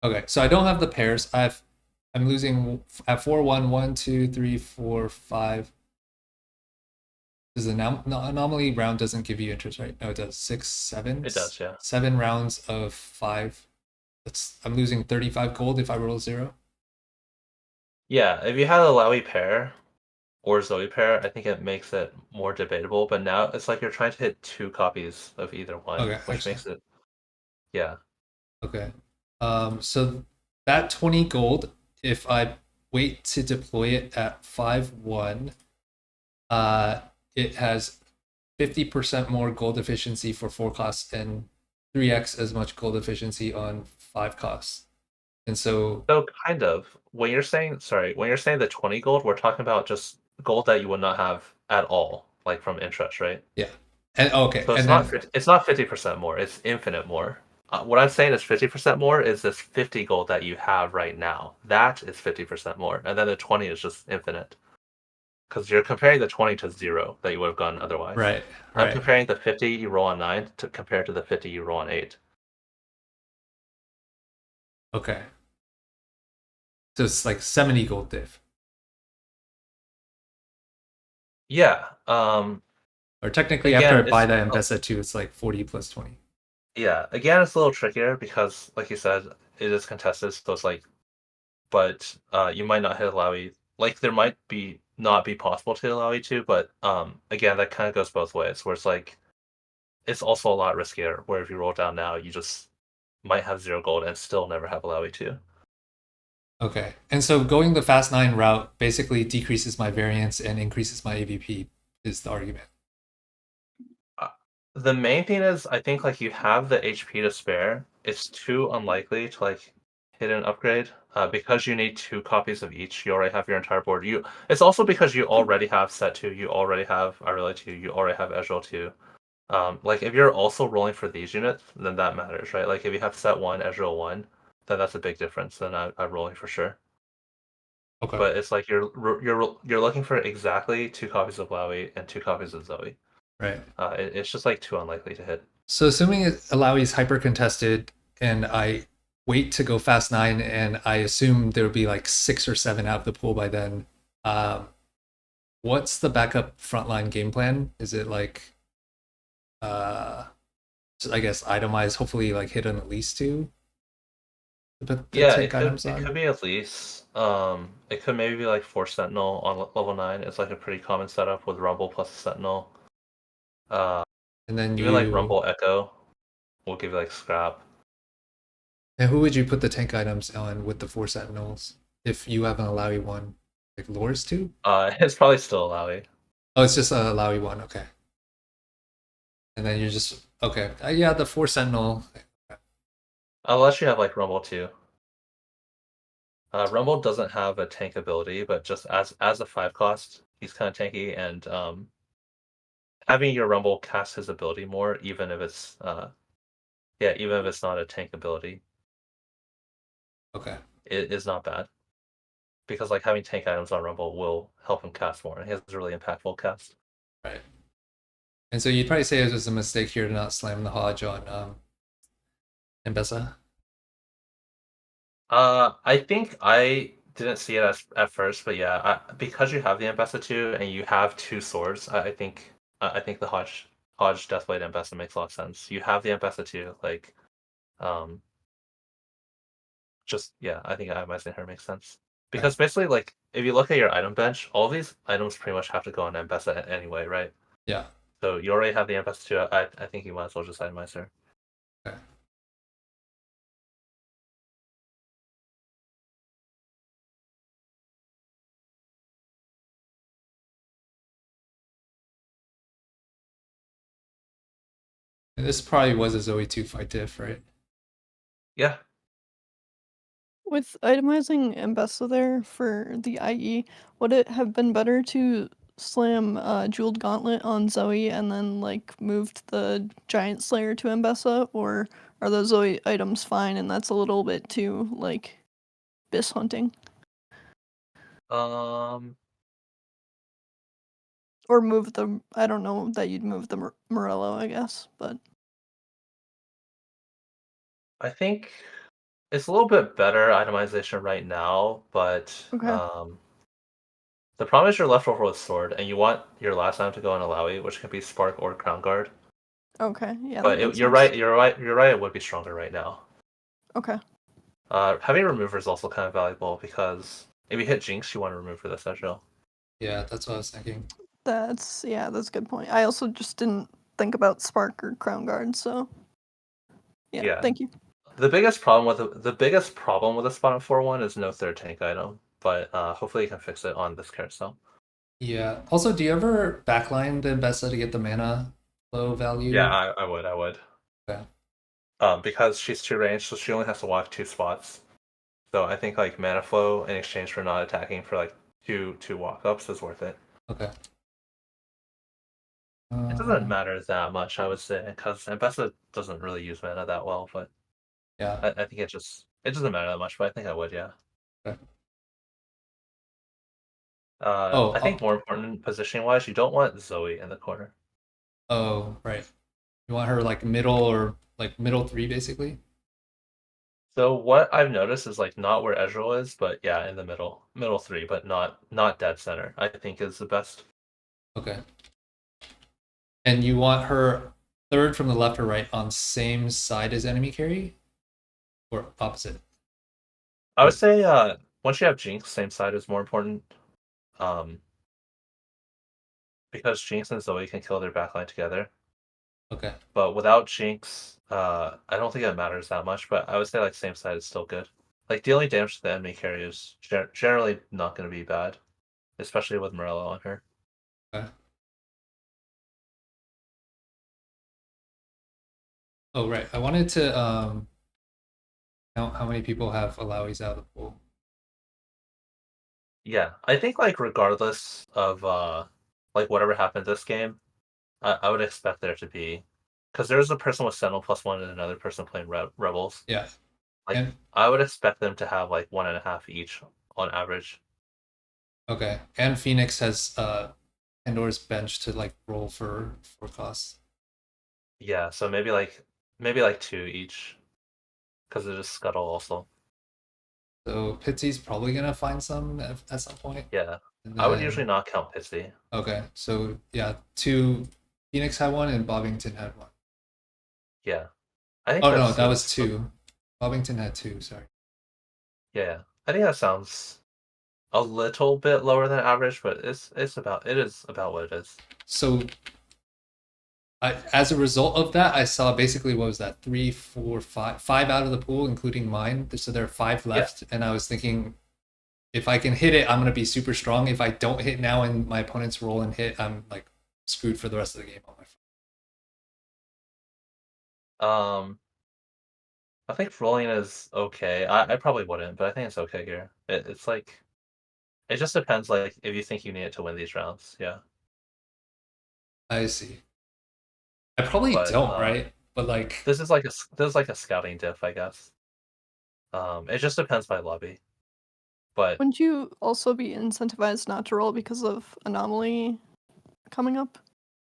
Okay, so I don't have the pairs. I'm losing at 4-1, 1, 2, 3, 4, 5. Does the anomaly round doesn't give you interest, right? No, it does. Six, seven, It does, yeah. 7 rounds of 5. I'm losing 35 gold if I roll 0. Yeah, if you had a Lowy pair or Zoe pair, I think it makes it more debatable. But now it's like you're trying to hit 2 copies of either one, Okay, which actually. makes it, yeah. Okay. So that 20 gold, if I wait to deploy it at 5-1, uh, it has 50% more gold efficiency for 4 costs and 3x as much gold efficiency on 5 costs. And so, So kind of when you're saying the 20 gold, we're talking about just gold that you would not have at all, like from interest, right? yeah. And okay. So And it's not then, 50, it's not 50% more. It's infinite more. What I'm saying is 50% more is this 50 gold that you have right now. That is 50% more, and then the 20 is just infinite because you're comparing the 20 to 0 that you would have gotten otherwise. right, I'm right. comparing the 50 you roll on 9 to compare to the 50 you roll on 8. Okay. So it's like 70 gold diff. Yeah. Or technically, after Again, I buy that Mbessa 2, it's like 40 plus 20. yeah. Again, it's a little trickier because, like you said, it is contested. So it's like, but you might not hit Lowy like there might be not be possible to allow E2, but again that kind of goes both ways. Where it's like it's also a lot riskier. Where if you roll down now, you just might have 0 gold and still never have allow E2. Okay. And so going the fast 9 route basically decreases my variance and increases my AVP is the argument. The main thing is I think like you have the HP to spare. It's too unlikely to like hit an upgrade because you need 2 copies of each. You already have your entire board. It's also because you already have set 2, you already have Irelia 2, you already have Ezreal 2. Like if you're also rolling for these units, then that matters, right? Like if you have set 1, Ezreal 1, then that's a big difference. Then I'm rolling for sure. Okay. But it's like you're looking for exactly 2 copies of Lowy and 2 copies of Zoe. Right. It's just like too unlikely to hit. So assuming Alawi is hyper contested and I wait to go fast 9 and I assume there'll be like 6 or 7 out of the pool by then, what's the backup frontline game plan? Is it like uh I guess itemize, hopefully like hit on at least 2 to put the Yeah, tank items it on? could be at least. It could maybe be like 4 Sentinel on level 9. It's like a pretty common setup with Rumble plus a Sentinel. Uh, And then Even like you Rumble Echo will give you like scrap. and who would you put the tank items on with the 4 sentinels if you have an Alawi one? Like Lores too? It's probably still Lowy. Oh, it's just a Alawi one, okay. And then you're just okay. Yeah, the 4 sentinel. Unless you have like Rumble too. Rumble doesn't have a tank ability, but just as a 5 cost, he's kind of tanky, and having your Rumble cast his ability more, even if it's even if it's not a tank ability, Okay. it is not bad. Because like having tank items on Rumble will help him cast more, and he has a really impactful cast. Right. And so you'd probably say it was a mistake here to not slam the Hodge on Mbessa. I think I didn't see it at first, but yeah, because you have the Ambessa 2 and you have 2 swords, I think the Hodge Deathblade Ambessa makes a lot of sense. You have the Ambessa 2, like um just yeah, I think itemizing her makes sense. Okay. Because basically like if you look at your item bench, all these items pretty much have to go on Ambessa anyway, right? Yeah. So you already have the Ambessa 2, I think you might as well just itemize her. Okay. And this probably was a Zoe 2 fight diff, right? Yeah. With itemizing Mbessa there for the IE, would it have been better to slam Jeweled Gauntlet on Zoe and then like moved the Giant Slayer to Mbessa, or are those Zoe items fine and that's a little bit too like Biss hunting? Um Or move the I don't know that you'd move the Morello, I guess, but I think it's a little bit better itemization right now, but okay. the problem is you're left over with sword, and you want your last item to go on Alawi, which can be Spark or Crown Guard. Okay, yeah, that But makes you're sense. right. You're right. It would be stronger right now. Okay. Having remover is also kind of valuable because if you hit Jinx, you want to remove for this Ezreal. Yeah, that's what I was thinking. That's that's a good point. I also just didn't think about Spark or Crown Guard, so yeah, Yeah. thank you. The biggest problem with the Spawn 4-1 is no third tank item, but hopefully you can fix it on this carousel. Yeah. Also, do you ever backline the Mbessa to get the mana flow value? Yeah, I would. Okay. Because she's 2 range, so she only has to walk 2 spots. So I think like mana flow in exchange for not attacking for like two walk ups is worth it. Okay. It doesn't Uh, matter that much, I would say, because Ambessa doesn't really use mana that well, but yeah. I think it doesn't matter that much, but I think I would, yeah. Okay. I Oh, think more important positioning wise, you don't want Zoe in the corner. right. You want her like middle or like middle 3 basically? So what I've noticed is like not where Ezreal is, but yeah, in the middle 3, but not dead center. I think is the best. Okay. And you want her third from the left or right on same side as enemy carry or opposite? I would Or say once you have Jinx, same side is more important. because Jinx and Zoe can kill their backline together. Okay. But without Jinx, I don't think it matters that much. But I would say like same side is still good. Like dealing damage to the enemy carry is generally not going to be bad, especially with Morello on her. Okay. Oh right. I wanted to count how many people have Alawi's out of the pool. Yeah, I think like regardless of like whatever happened this game, I would expect there to be, because there's a person with Sentinel +1 and another person playing Rebels. Yeah. Like And I would expect them to have like 1.5 each on average. okay. And Phoenix has Pandora's bench to like roll for costs. Yeah, so maybe like 2 each, because it is Scuttle also. So Pitsy's probably gonna find some at some point. Yeah, And I would usually then not count Pitsy. okay, so yeah, two Phoenix had one and Bobbington had one. Yeah, I think Oh no, that was that's two. Bobbington had two, sorry. yeah. I think that sounds a little bit lower than average, but it is about what it is. So as a result of that, I saw basically what was that, three, four, five out of the pool, including mine. So there are five Yeah. left, and I was thinking if I can hit it, I'm gonna be super strong. If I don't hit now and my opponents roll and hit, I'm like screwed for the rest of the game on my phone. Um, I think rolling is okay. I probably wouldn't, but I think it's okay here. It's like it just depends. Like if you think you need it to win these rounds, yeah. I see. I probably But don't, right? But like, this is like a scouting diff, I guess. It just depends by lobby. But Wouldn't you also be incentivized not to roll because of anomaly coming up?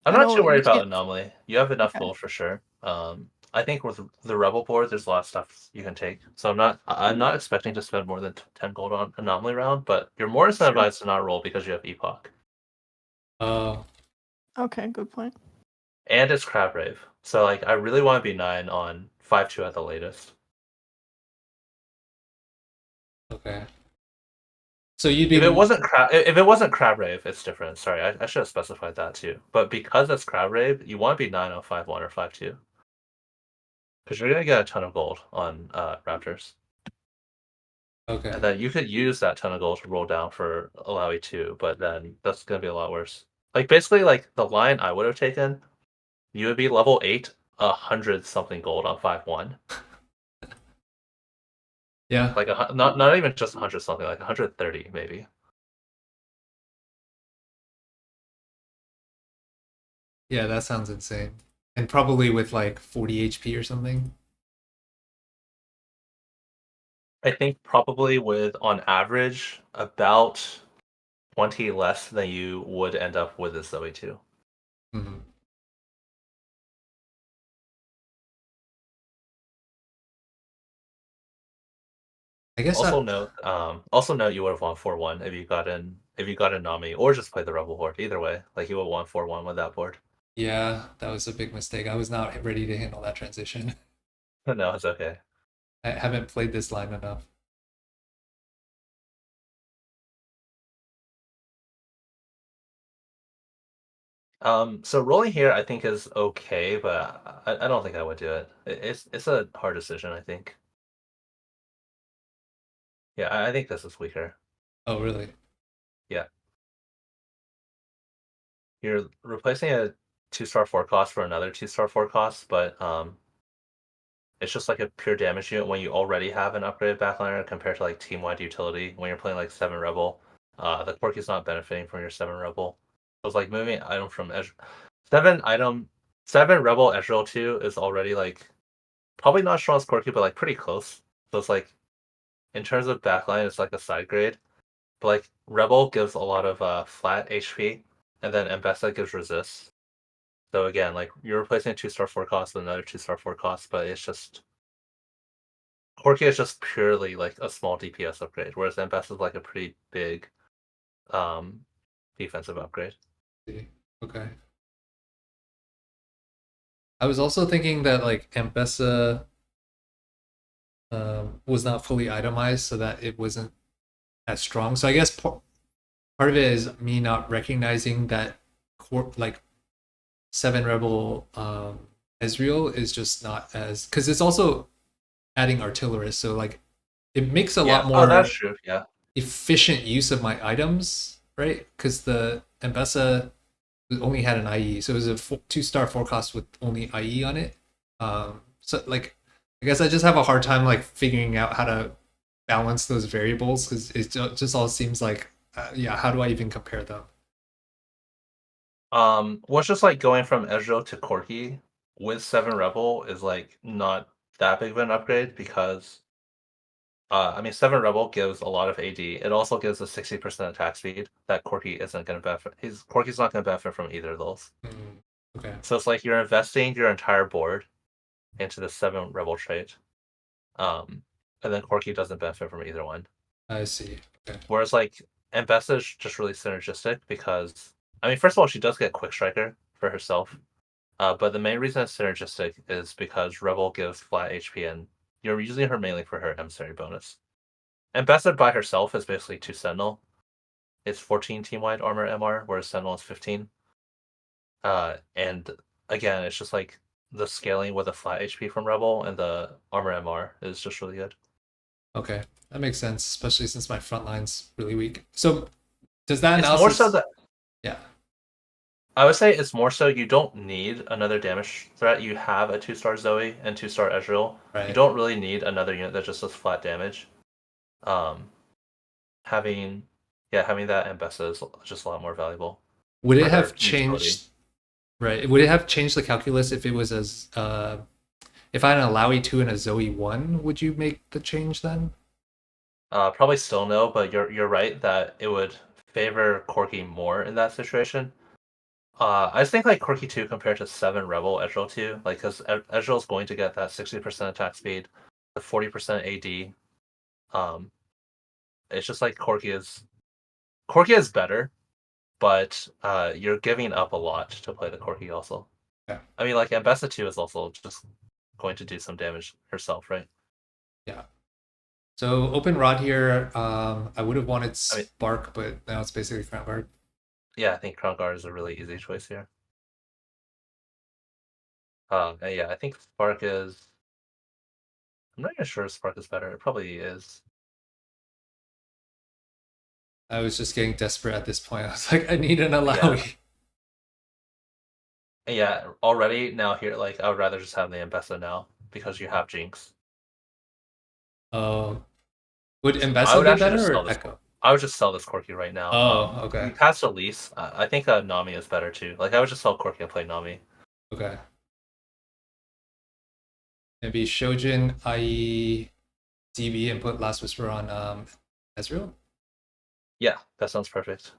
I'm I not know too worried you about can't. anomaly. You have enough Okay. gold for sure. I think with the rebel board, there's a lot of stuff you can take. So I'm not expecting to spend more than 10 gold on anomaly round, but you're more Sure. incentivized to not roll because you have epoch. oh, Okay, good point. And it's crab rave. So like I really want to be 9 on 5-2 at the latest. okay. So you'd be If it wasn't crab rave, it's different. Sorry, I should have specified that too. But because it's crab rave, you want to be 9 on 5-1 or 5-2. Because you're gonna get a ton of gold on Raptors. okay. And then you could use that ton of gold to roll down for Alawi 2, but then that's gonna be a lot worse. Like basically like the line I would have taken, you would be level 8, 100 something gold on 5-1. Yeah, Like not even just 100 something, like 130 maybe. yeah, that sounds insane. And probably with like 40 HP or something. I think probably with on average about 20 less than you would end up with this Zoe 2. Mm-hmm. I guess I, Also note you would have won 4-1 if you got in Nami or just played the Rebel board. Either way, like you would have won 4-1 with that board. yeah, that was a big mistake. I was not ready to handle that transition. No, it's okay. I haven't played this line enough. So rolling here I think is okay, but I don't think I would do it. It's a hard decision, I think. Yeah, I think this is weaker. Oh, really? Yeah. You're replacing a 2-star 4 cost for another 2-star 4 cost, but it's just like a pure damage unit when you already have an upgraded backliner compared to like team-wide utility when you're playing like 7 Rebel. The Corki's not benefiting from your 7 Rebel. So it's like moving item from 7 item 7 Rebel Ezreal 2 is already like probably not strong as Corki, but like pretty close. So it's like in terms of backline, it's like a side grade. But like Rebel gives a lot of flat HP, and then Mbessa gives resist. So again, like you're replacing a 2-star 4 cost with another 2-star 4 cost, but it's just Corki is just purely like a small DPS upgrade, whereas Mbessa is like a pretty big um defensive upgrade. See. Okay. I was also thinking that like M-Pesa was not fully itemized, so that it wasn't as strong. So I guess part of it is me not recognizing that like 7 Rebel Ezreal is just not as, because it's also adding artillerists, so like it makes a lot Yeah. Oh, that's more true. Yeah. efficient use of my items, right? Because the Ambessa only had an IE, so it was a 2-star forecast with only IE on it. So like, I guess I just have a hard time like figuring out how to balance those variables because it just all seems like, yeah, how do I even compare them? What's just like going from Ezreal to Corki with 7 Rebel is like not that big of an upgrade because I mean 7 Rebel gives a lot of AD. It also gives a 60% attack speed that Corki isn't gonna benefit. Corki's not gonna benefit from either of those. Okay, So it's like you're investing your entire board into the 7 Rebel trait. Um, and then Corki doesn't benefit from either one. I see. Okay, Whereas like Ambessa is just really synergistic because I mean, first of all, she does get Quick Striker for herself. But the main reason it's synergistic is because Rebel gives flat HP and you're using her mainly for her emissary bonus. Ambessa by herself is basically 2 Sentinel. It's 14 team wide armor MR, whereas Sentinel is 15. And again, it's just like the scaling with the flat HP from Rebel and the armor MR is just really good. okay, that makes sense, especially since my front line's really weak. So does that It's more so analysis? that Yeah. I would say it's more so you don't need another damage threat. You have a 2-star Zoe and 2-star Ezreal. You Right. don't really need another unit that just does flat damage. Um, having having that Ambessa is just a lot more valuable Would for it her have utility. changed? Right. Would it have changed the calculus if it was as if I had an Alawi 2 and a Zoe 1? Would you make the change then? Probably still no, but you're right that it would favor Corki more in that situation. I just think like Corki 2 compared to 7 Rebel Ezreal 2, like because Ezreal is going to get that 60% attack speed, the 40% AD. Um, it's just like Corki is better, but you're giving up a lot to play the Corki also. Yeah. I mean, like Ambessa 2 is also just going to do some damage herself, right? Yeah. So open rod here. I would have wanted I mean, Spark, but now it's basically Crown Guard. yeah, I think Crown Guard is a really easy choice here. And yeah, I think Spark is. I'm not even sure if Spark is better. It probably is. I was just getting desperate at this point. I was like, I need an Yeah, Alawi. yeah. Already now here, like I would rather just have the Ambessa now because you have Jinx. Oh, would So I Mbessa would be actually just better sell or this. Echo? I would just sell this Corki right now. Oh, okay. You passed Elise. I think Nami is better too. Like I would just sell Corki and play Nami. Okay. Maybe Shojin, IE, DB, and put Last Whisper on Ezreal? Yeah, that sounds perfect.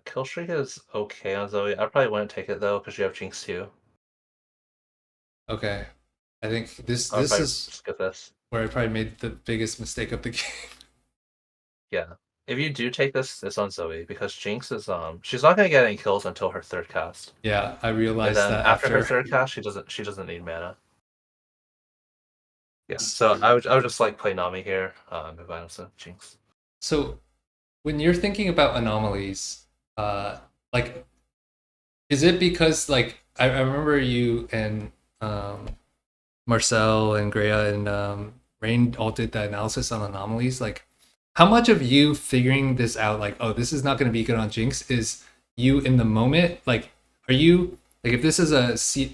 Kill streak is okay on Zoe. I probably wouldn't take it though because you have Jinx too. Okay. I think this I would this probably is skip this. where I probably made the biggest mistake of the game. Yeah. If you do take this, it's on Zoe because Jinx is she's not gonna get any kills until her third cast. Yeah, I And realized then that after her after. third cast she doesn't need mana. Yeah. So I would just like play Nami here, if I also Jinx. So when you're thinking about anomalies, uh, like, is it because like I remember you and Marcel and Greya and Rain all did the analysis on anomalies. Like, how much of you figuring this out, like, oh, this is not going to be good on Jinx, is you in the moment? Like, are you like if this is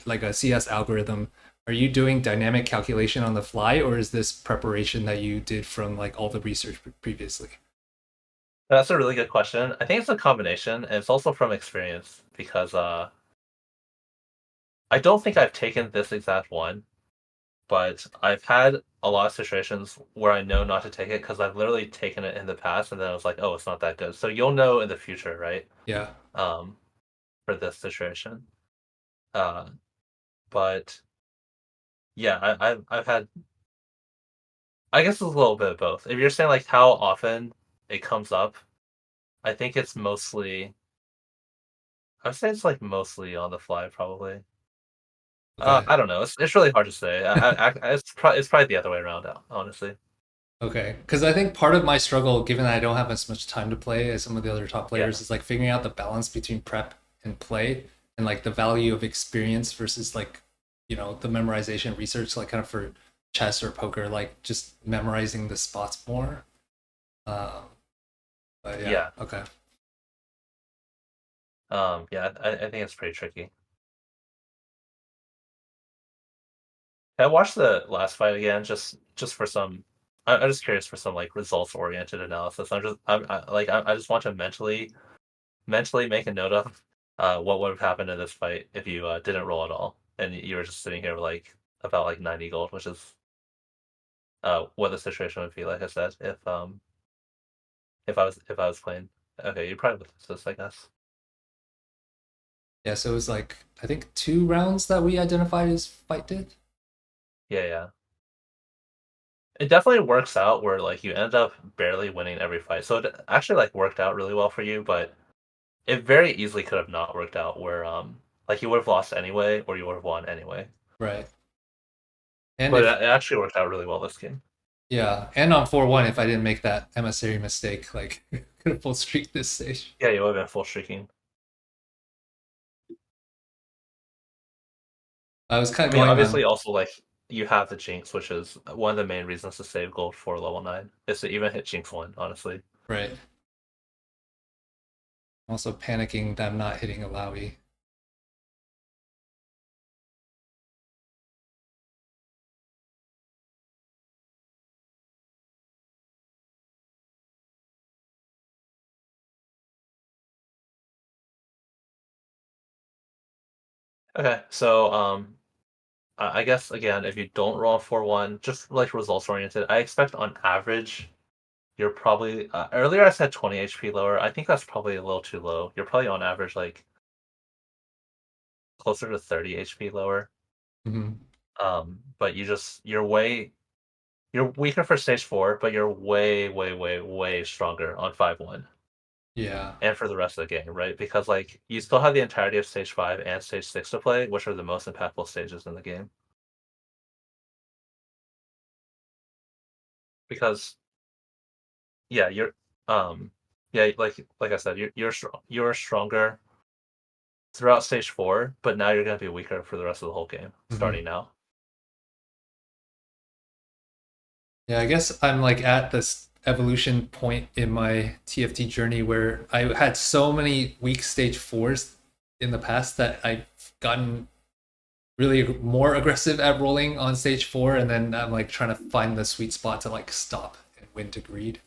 like a CS algorithm? Are you doing dynamic calculation on the fly, or is this preparation that you did from like all the research previously? That's a really good question. I think it's a combination, and it's also from experience because I don't think I've taken this exact one, but I've had a lot of situations where I know not to take it because I've literally taken it in the past and then I was like, oh, it's not that good. So you'll know in the future, right? Yeah. Um, for this situation. Uh, but yeah, I've had. I guess it's a little bit of both. If you're saying like how often it comes up, I think it's mostly. I would say it's like mostly on the fly, probably. Okay. I don't know. It's really hard to say. It's probably the other way around, honestly. Okay, because I think part of my struggle, given that I don't have as much time to play as some of the other top Yeah. players, is like figuring out the balance between prep and play, and like the value of experience versus like, the memorization research, like kind of for chess or poker, like just memorizing the spots more. Um, but yeah, Yeah. okay. Yeah, I think it's pretty tricky. I watched the last fight again just for some. I'm just curious for some like results oriented analysis. I just want to mentally make a note of what would have happened in this fight if you didn't roll at all and you were just sitting here with, like about like 90 gold, which is what the situation would be like. I said if I was playing. Okay, you probably would this, I guess. Yeah, so it was like I think 2 rounds that we identified as fight did. Yeah, yeah. It definitely works out where like you end up barely winning every fight. So it actually like worked out really well for you, but it very easily could have not worked out where like you would have lost anyway or you would have won anyway. Right. And But if it actually worked out really well this game. yeah, and on 4-1, if I didn't make that emissary mistake, like could have full streak this stage. Yeah, you would have been full streaking. I was kind I of mean, going obviously, on also like you have the Jinx, which is one of the main reasons to save gold for level 9 is to even hit Jinx 1. Honestly, right. I'm also panicking that I'm not hitting a Lowy. okay. So I guess again, if you don't roll 4-1, just like results oriented, I expect on average you're probably earlier I said 20 HP lower. I think that's probably a little too low. You're probably on average like closer to 30 HP lower. Hmm. But you're weaker for stage 4, but you're way, way, way, way stronger on 5-1 Yeah. and for the rest of the game, right? Because like you still have the entirety of stage 5 and stage 6 to play, which are the most impactful stages in the game. Because yeah, um yeah, like I said, you're stronger throughout stage 4, but now you're gonna be weaker for the rest of the whole game, Hmm. starting now. Yeah, I guess I'm like at this evolution point in my TFT journey where I had so many weak stage fours in the past that I've gotten really more aggressive at rolling on stage 4, and then I'm like trying to find the sweet spot to like stop and win to greed.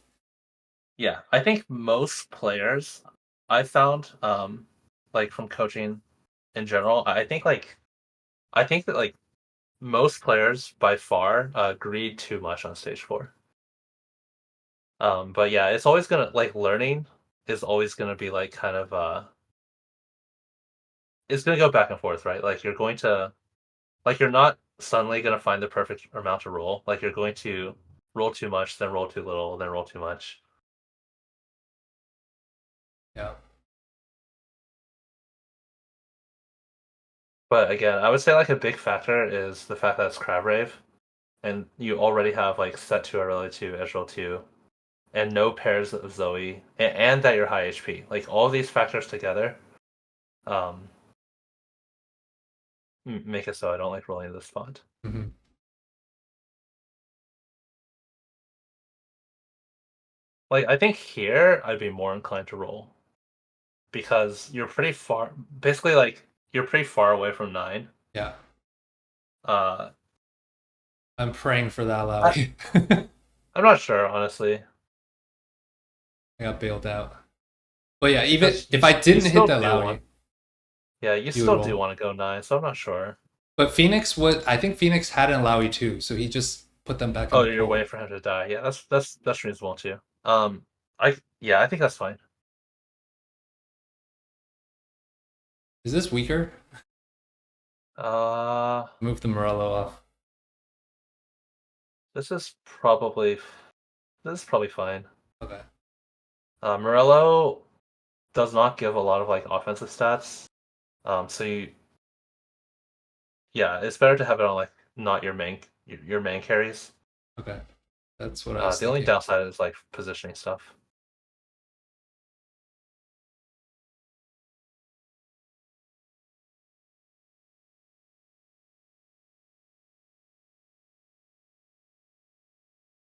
Yeah, I think most players I found, like from coaching in general, I think that like most players by far greed too much on stage 4. But yeah, it's always gonna like learning is always gonna be like kind of it's gonna go back and forth, right? Like you're not suddenly gonna find the perfect amount to roll. Like you're going to roll too much, then roll too little, then roll too much. Yeah. But again, I would say like a big factor is the fact that it's Crab Rave, and you already have like set 2 Aurelia 2, Ezreal 2, and no pairs of Zoe, and that you're high HP. Like all these factors together, um, make it so I don't like rolling this font. Hmm. Like I think here I'd be more inclined to roll because you're pretty far. Basically, like you're pretty far away from 9. Yeah. Uh, I'm praying for that I, Lowy. I'm not sure honestly I got bailed out. But yeah, even because if I you didn't hit still that do Lowry, want. Yeah, you he would still do roll. want to go 9, so I'm not sure. But Phoenix would. I think Phoenix had an Lowry too, so he just put them back in Oh, the you're pool. waiting for him to die. Yeah, that's reasonable too. I think that's fine. Is this weaker? Uh, Move the Morello off. this is probably this is probably fine. Okay. Morello does not give a lot of like offensive stats. So yeah, it's better to have it on like not your main carries. Okay. That's what I was The only thinking. downside is like positioning stuff.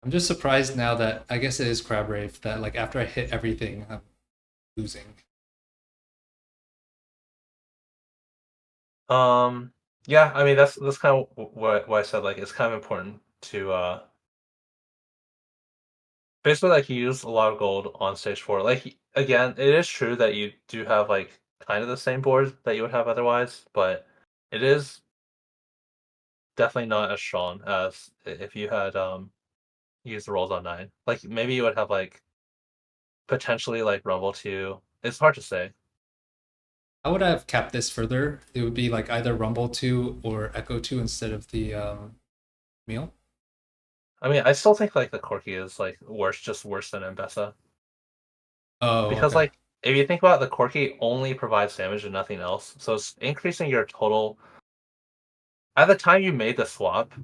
I'm just surprised now that I guess it is Crab Rave that like after I hit everything, I'm losing. Yeah, I mean that's kind of what I said. Like it's kind of important to basically like you use a lot of gold on stage 4. Like again, it is true that you do have like kind of the same board that you would have otherwise, but it is definitely not as strong as if you had used the rolls on 9. Like maybe you would have like potentially like Rumble 2. It's hard to say. How would I have capped this further? It would be like either Rumble 2 or Echo 2 instead of the meal. I mean, I still think like the Corki is like worse, just worse than Mbessa. Oh, Because okay. like if you think about it, the Corki only provides damage and nothing else. So it's increasing your total at the time you made the swap,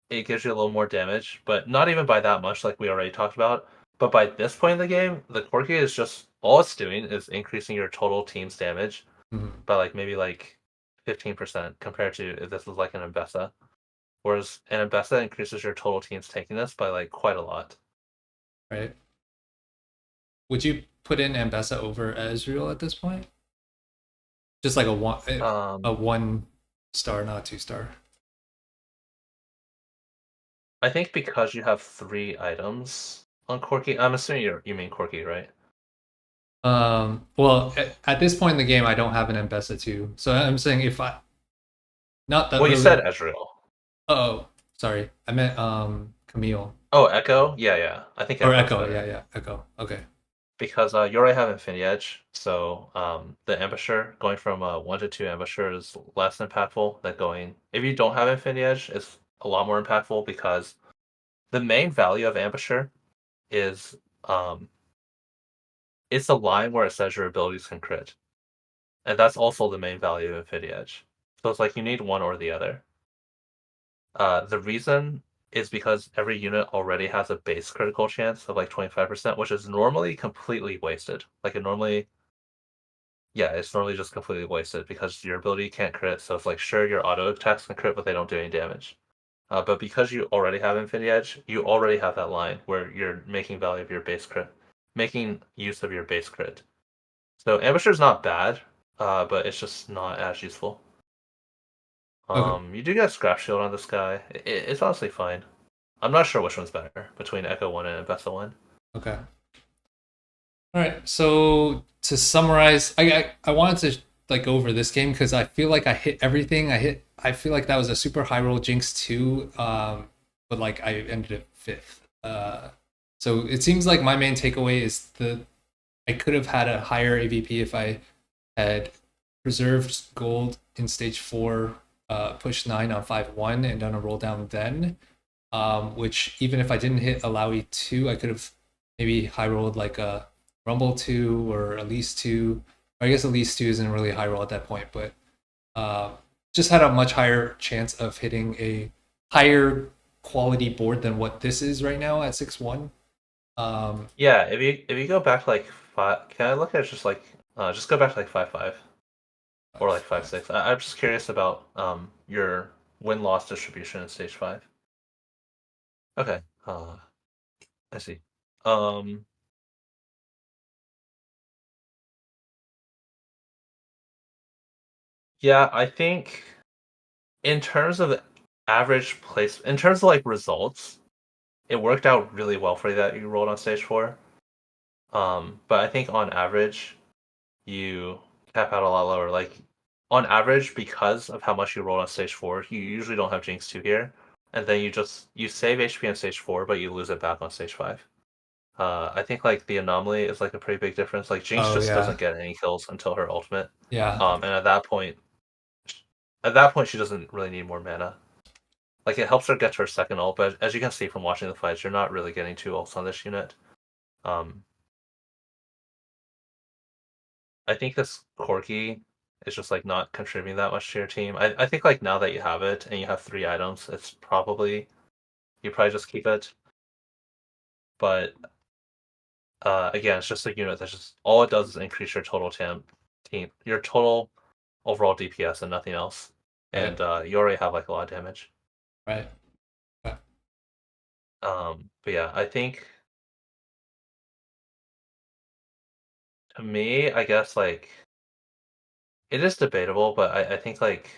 it gives you a little more damage, but not even by that much like we already talked about. But by this point in the game, the Corki is just all it's doing is increasing your total team's damage Mhm. by like maybe like 15% compared to if this was like an Mbessa. Whereas an Mbessa increases your total team's tankiness by like quite a lot. Right. Would you put in Ambessa over Ezreal at this point? Just like a Um, 1 star, not 2 star. I think because you have 3 items on Corki, I'm assuming you mean Corki, right? Well, at this point in the game, I don't have an Ambessa 2. So I'm saying if I, not the Well, you said early, Ezreal. oh, sorry. I meant Camille. Oh, Echo? Yeah, yeah. I think Or Echo is Echo, yeah, better. yeah, Echo. Okay. Because you already have Infinity Edge, so the Embusher, going from 1 to 2 Embusher is less impactful than going... If you don't have Infinity Edge, it's a lot more impactful because the main value of Embusher is um, it's a line where it says your abilities can crit. And that's also the main value of Infinity Edge. So it's like you need one or the other. The reason is because every unit already has a base critical chance of like 25%, which is normally completely wasted. Like it normally, yeah, it's normally just completely wasted because your ability can't crit. So it's like, sure, your auto attacks can crit, but they don't do any damage. But because you already have Infinity Edge, you already have that line where you're making value of your base crit, making use of your base crit. So Ambusher's not bad, but it's just not as useful. Okay. You do get Scrap Shield on this guy. It's honestly fine. I'm not sure which one's better between Echo 1 and Vesta 1. Okay. All right. So to summarize, I wanted to like go over this game because I feel like I hit everything. I feel like that was a super high roll Jinx too. But like I ended at fifth. So it seems like my main takeaway is I could have had a higher AVP if I had preserved gold in stage 4, pushed 9 on 5-1 and done a roll down then. Which even if I didn't hit Alawi 2, I could have maybe high rolled like a Rumble 2 or Elise 2. I guess Elise 2 isn't really high roll at that point, but uh, just had a much higher chance of hitting a higher quality board than what this is right now at 6-1. Um, Yeah, if you go back to like 5, can I look at just go back to like 5-5 or like 5-6? I'm just curious about your win loss distribution in stage 5. Okay, I see. Um, yeah, I think in terms of average place, in terms of like results, it worked out really well for you that you rolled on stage 4. But I think on average, you cap out a lot lower. Like on average, because of how much you roll on stage 4, you usually don't have Jinx 2 here, and then you save HP on stage 4, but you lose it back on stage 5. I think like the anomaly is like a pretty big difference. Like Jinx oh just yeah, doesn't get any kills until her ultimate, yeah, and at that point she doesn't really need more mana. Like it helps her get to her second ult, but as you can see from watching the fights, you're not really getting two ults on this unit. Um, I think this Corki is just like not contributing that much to your team. I think like now that you have it and you have 3 items, you probably just keep it. but again, it's just a unit that's just all it does is increase your total your total overall DPS and nothing else. Right. And you already have like a lot of damage. Right. Okay. But yeah, I think to me, I guess like it is debatable, but I think like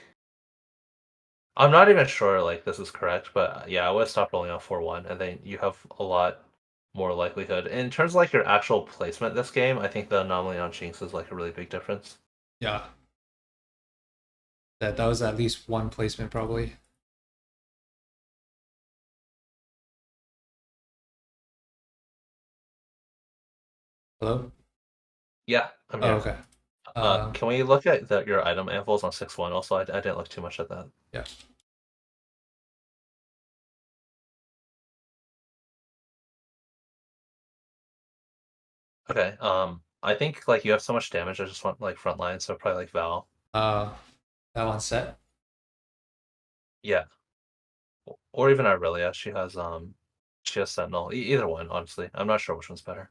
I'm not even sure like this is correct, but yeah, I would stop rolling on 4-1, and then you have a lot more likelihood. In terms of like your actual placement this game, I think the anomaly on Jinx is like a really big difference. Yeah. That was at least one placement probably. Hello? Yeah, I'm Oh, here. okay. Can we look at your item anvils on 6-1 also? I didn't look too much at that. Yeah. Okay. I think like you have so much damage. I just want like front line, so probably like Val. That one's set. Yeah, or even Aurelia. She has Sentinel. Either one, honestly. I'm not sure which one's better.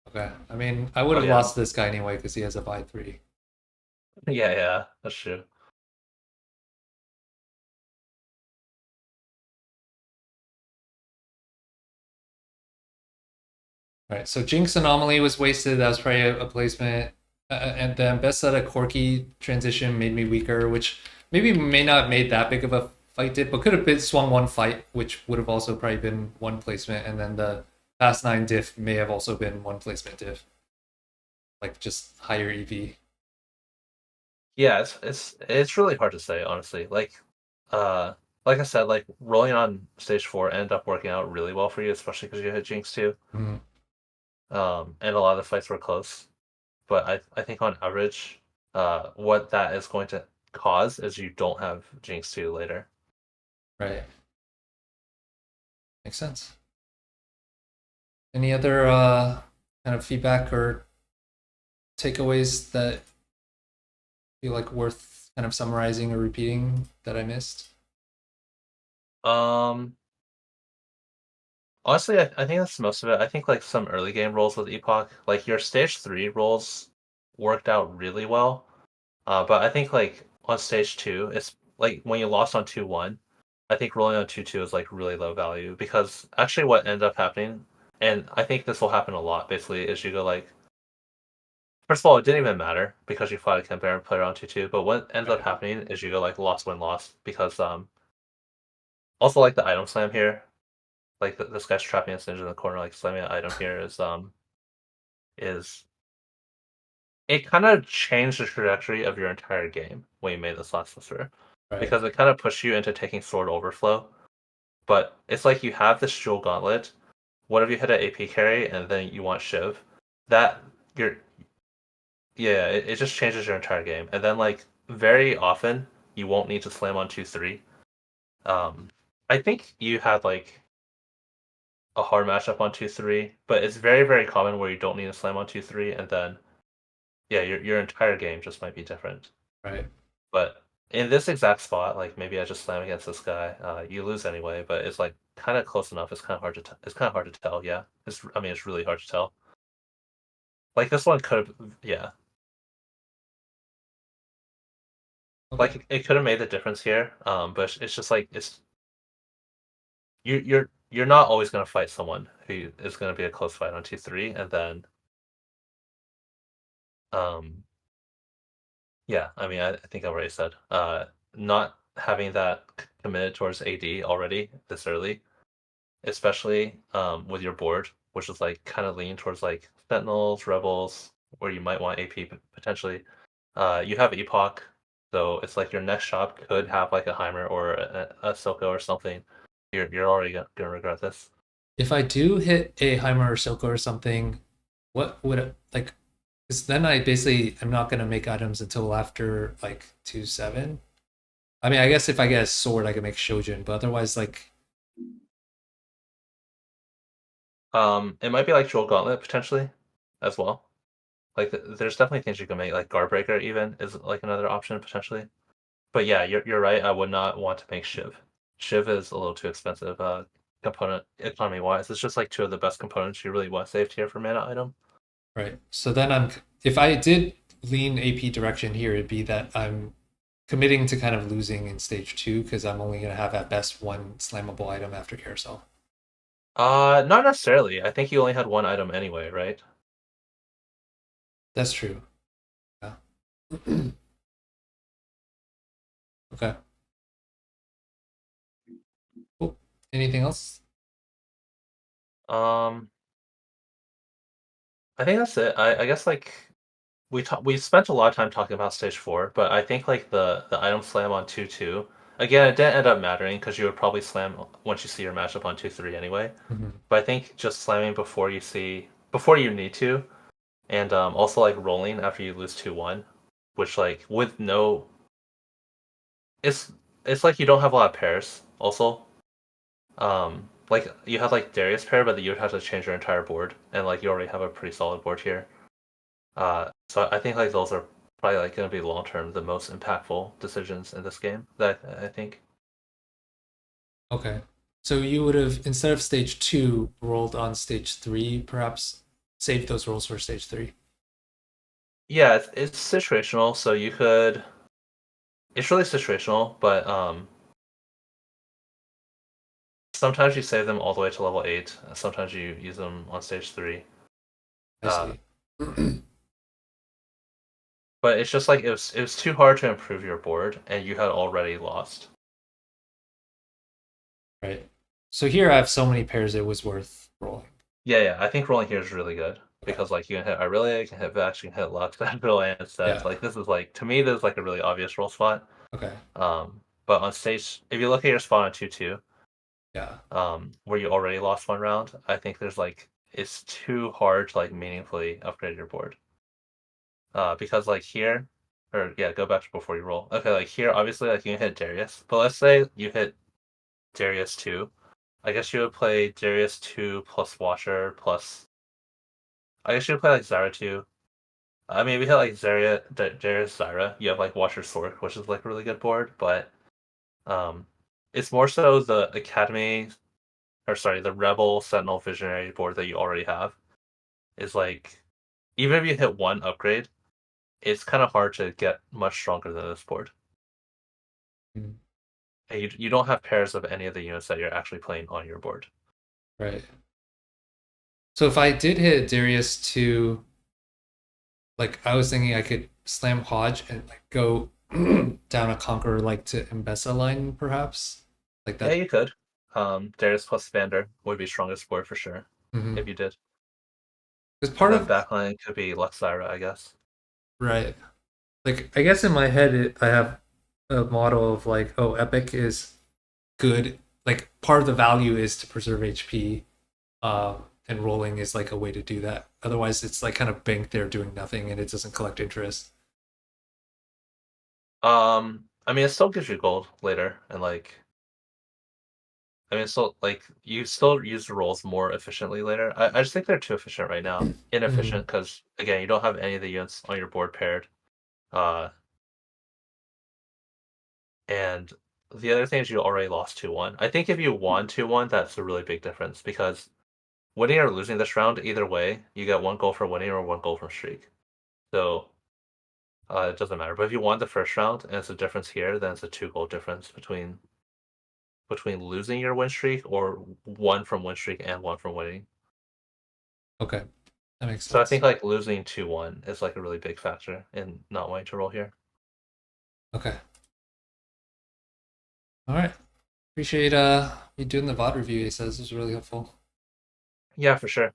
Okay. I mean, I would Oh have yeah, lost this guy anyway because he has a buy 3. yeah, that's true. Right. So Jinx Anomaly was wasted. That was probably a placement. And then Bessa Corky transition made me weaker, which maybe may not have made that big of a fight dip, but could have been swung one fight, which would have also probably been one placement. And then the past 9 diff may have also been one placement diff, like just higher EV. Yeah, it's really hard to say, honestly. Uh, like I said, like rolling on stage 4 ended up working out really well for you, especially because you hit Jinx too. Mm, And a lot of the fights were close. But I think on average, what that is going to cause is you don't have Jinx 2 later. right. Makes sense. Any other kind of feedback or takeaways that feel like worth kind of summarizing or repeating that I missed? Um, Honestly, I think that's most of it. I think like some early game rolls with Epoch, like your stage 3 rolls worked out really well. But I think like on stage 2, it's like when you lost on 2-1, I think rolling on 2-2 is like really low value because actually what ended up happening, and I think this will happen a lot basically, is you go like first of all, it didn't even matter because you fought a Kemp Baron player on 2-2, but what ends up Right. happening is you go like lost win lost because also like the item slam here, like this guy's trapping a ninja in the corner, like slamming an item here is it kind of changed the trajectory of your entire game when you made this last sister. Right. Because it kind of pushed you into taking sword overflow. But it's like you have this jewel gauntlet. What if you hit an AP carry and then you want Shiv? That you're yeah, it just changes your entire game. And then like very often you won't need to slam on 2-3. Um I think you had like a hard matchup on 2-3, but it's very, very common where you don't need to slam on 2-3 and then yeah, your entire game just might be different. Right. But in this exact spot, like maybe I just slam against this guy, you lose anyway. But it's like kind of close enough. It's kind of hard to it's kind of hard to tell. Yeah, it's really hard to tell. Like this one could have, yeah, Okay. like it could have made the difference here. But it's just like you're not always gonna fight someone who is gonna be a close fight on 2-3, and then um yeah, I mean I think I already said not having that committed towards AD already this early, especially with your board, which is like kind of leaning towards like Sentinels, Rebels, where you might want AP potentially. You have Epoch, so it's like your next shop could have like a Heimer or a Silco or something. You're already gonna regret this. If I do hit a Heimer or Silco or something, what would it like? Because then I basically am not gonna make items until after like 2-7. I mean, I guess if I get a sword, I can make Shojin, but otherwise, like, It might be like Jewel Gauntlet potentially, as well. Like there's definitely things you can make, like Guardbreaker even is like another option potentially. But yeah, you're right. I would not want to make Shiv. Shiv is a little too expensive. component economy wise. It's just like two of the best components you really want saved here for mana item. Right. So then if I did lean AP direction here, it'd be that I'm committing to kind of losing in stage 2 because I'm only going to have at best one slammable item after carousel. Not necessarily. I think you only had one item anyway, right? That's true. Yeah. Okay. Cool. Anything else? Um, I think that's it. I guess like we spent a lot of time talking about stage 4, but I think like the item slam on 2-2. Again, it didn't end up mattering because you would probably slam once you see your matchup on 2-3 anyway. Mm-hmm. But I think just slamming before you need to, and also like rolling after you lose 2-1, which like with no, it's it's like you don't have a lot of pairs. Also, like you have like Darius pair, but you would have to change your entire board, and like you already have a pretty solid board here. So I think like those are probably like going to be long term the most impactful decisions in this game that I think. Okay. So you would have, instead of stage 2, rolled on stage 3, perhaps saved those rolls for stage 3. Yeah, it's situational, so you could. It's really situational, but sometimes you save them all the way to level 8. Sometimes you use them on stage 3. I Uh, see. but it's just like it was too hard to improve your board, and you had already lost. Right. So here I have so many pairs it was worth rolling. Yeah. I think rolling here is really good Okay. because like you can hit Irelia, you can hit Vex, you can hit Lux, Benville, and Yeah. instead like this is like to me this is like a really obvious roll spot. Okay. But on stage, if you look at your spot on 2-2, Yeah. where you already lost one round, I think there's like it's too hard to like meaningfully upgrade your board. Because like here, or yeah, go back to before you roll. Okay, like here, obviously like you can hit Darius, but let's say you hit Darius 2. I guess you would play Darius 2 plus Watcher plus. I guess you would play like Zyra 2. I mean, we hit like Darius Zyra. You have like Watcher Sword, which is like a really good board, but um, it's more so the Academy, or sorry, the Rebel Sentinel Visionary board that you already have is like, even if you hit one upgrade, it's kind of hard to get much stronger than this board. Mm. And you don't have pairs of any of the units that you're actually playing on your board. Right. So if I did hit Darius to, like, I was thinking I could slam Hodge and like go down a Conqueror like to Mbessa line, perhaps, like Yeah, that. you could. Darius plus Vander would be strongest board for sure Mm-hmm. if you did. Because And part then of backline could be Luxira, I guess. right, like I guess in my head I have a model of like, oh, Epic is good. Like part of the value is to preserve HP, and rolling is like a way to do that. Otherwise, it's like kind of banked there doing nothing and it doesn't collect interest. I mean, it still gives you gold later, and like, I mean, still like you still use the rolls more efficiently later. I just think they're too efficient right now. Mm-hmm. Inefficient because again, you don't have any of the units on your board paired. Uh, and the other thing is you already lost 2-1. I think if you won 2-1, that's a really big difference because winning or losing this round, either way, you get one goal for winning or one goal from streak. So it doesn't matter. But if you won the first round and it's a difference here, then it's a 2 goal difference between losing your win streak or one from win streak and one from winning. Okay, that makes So I sense. think like losing 2-1 is like a really big factor in not wanting to roll here. Okay, all right. Appreciate you doing the VOD review. He says it was really helpful. Yeah, for sure.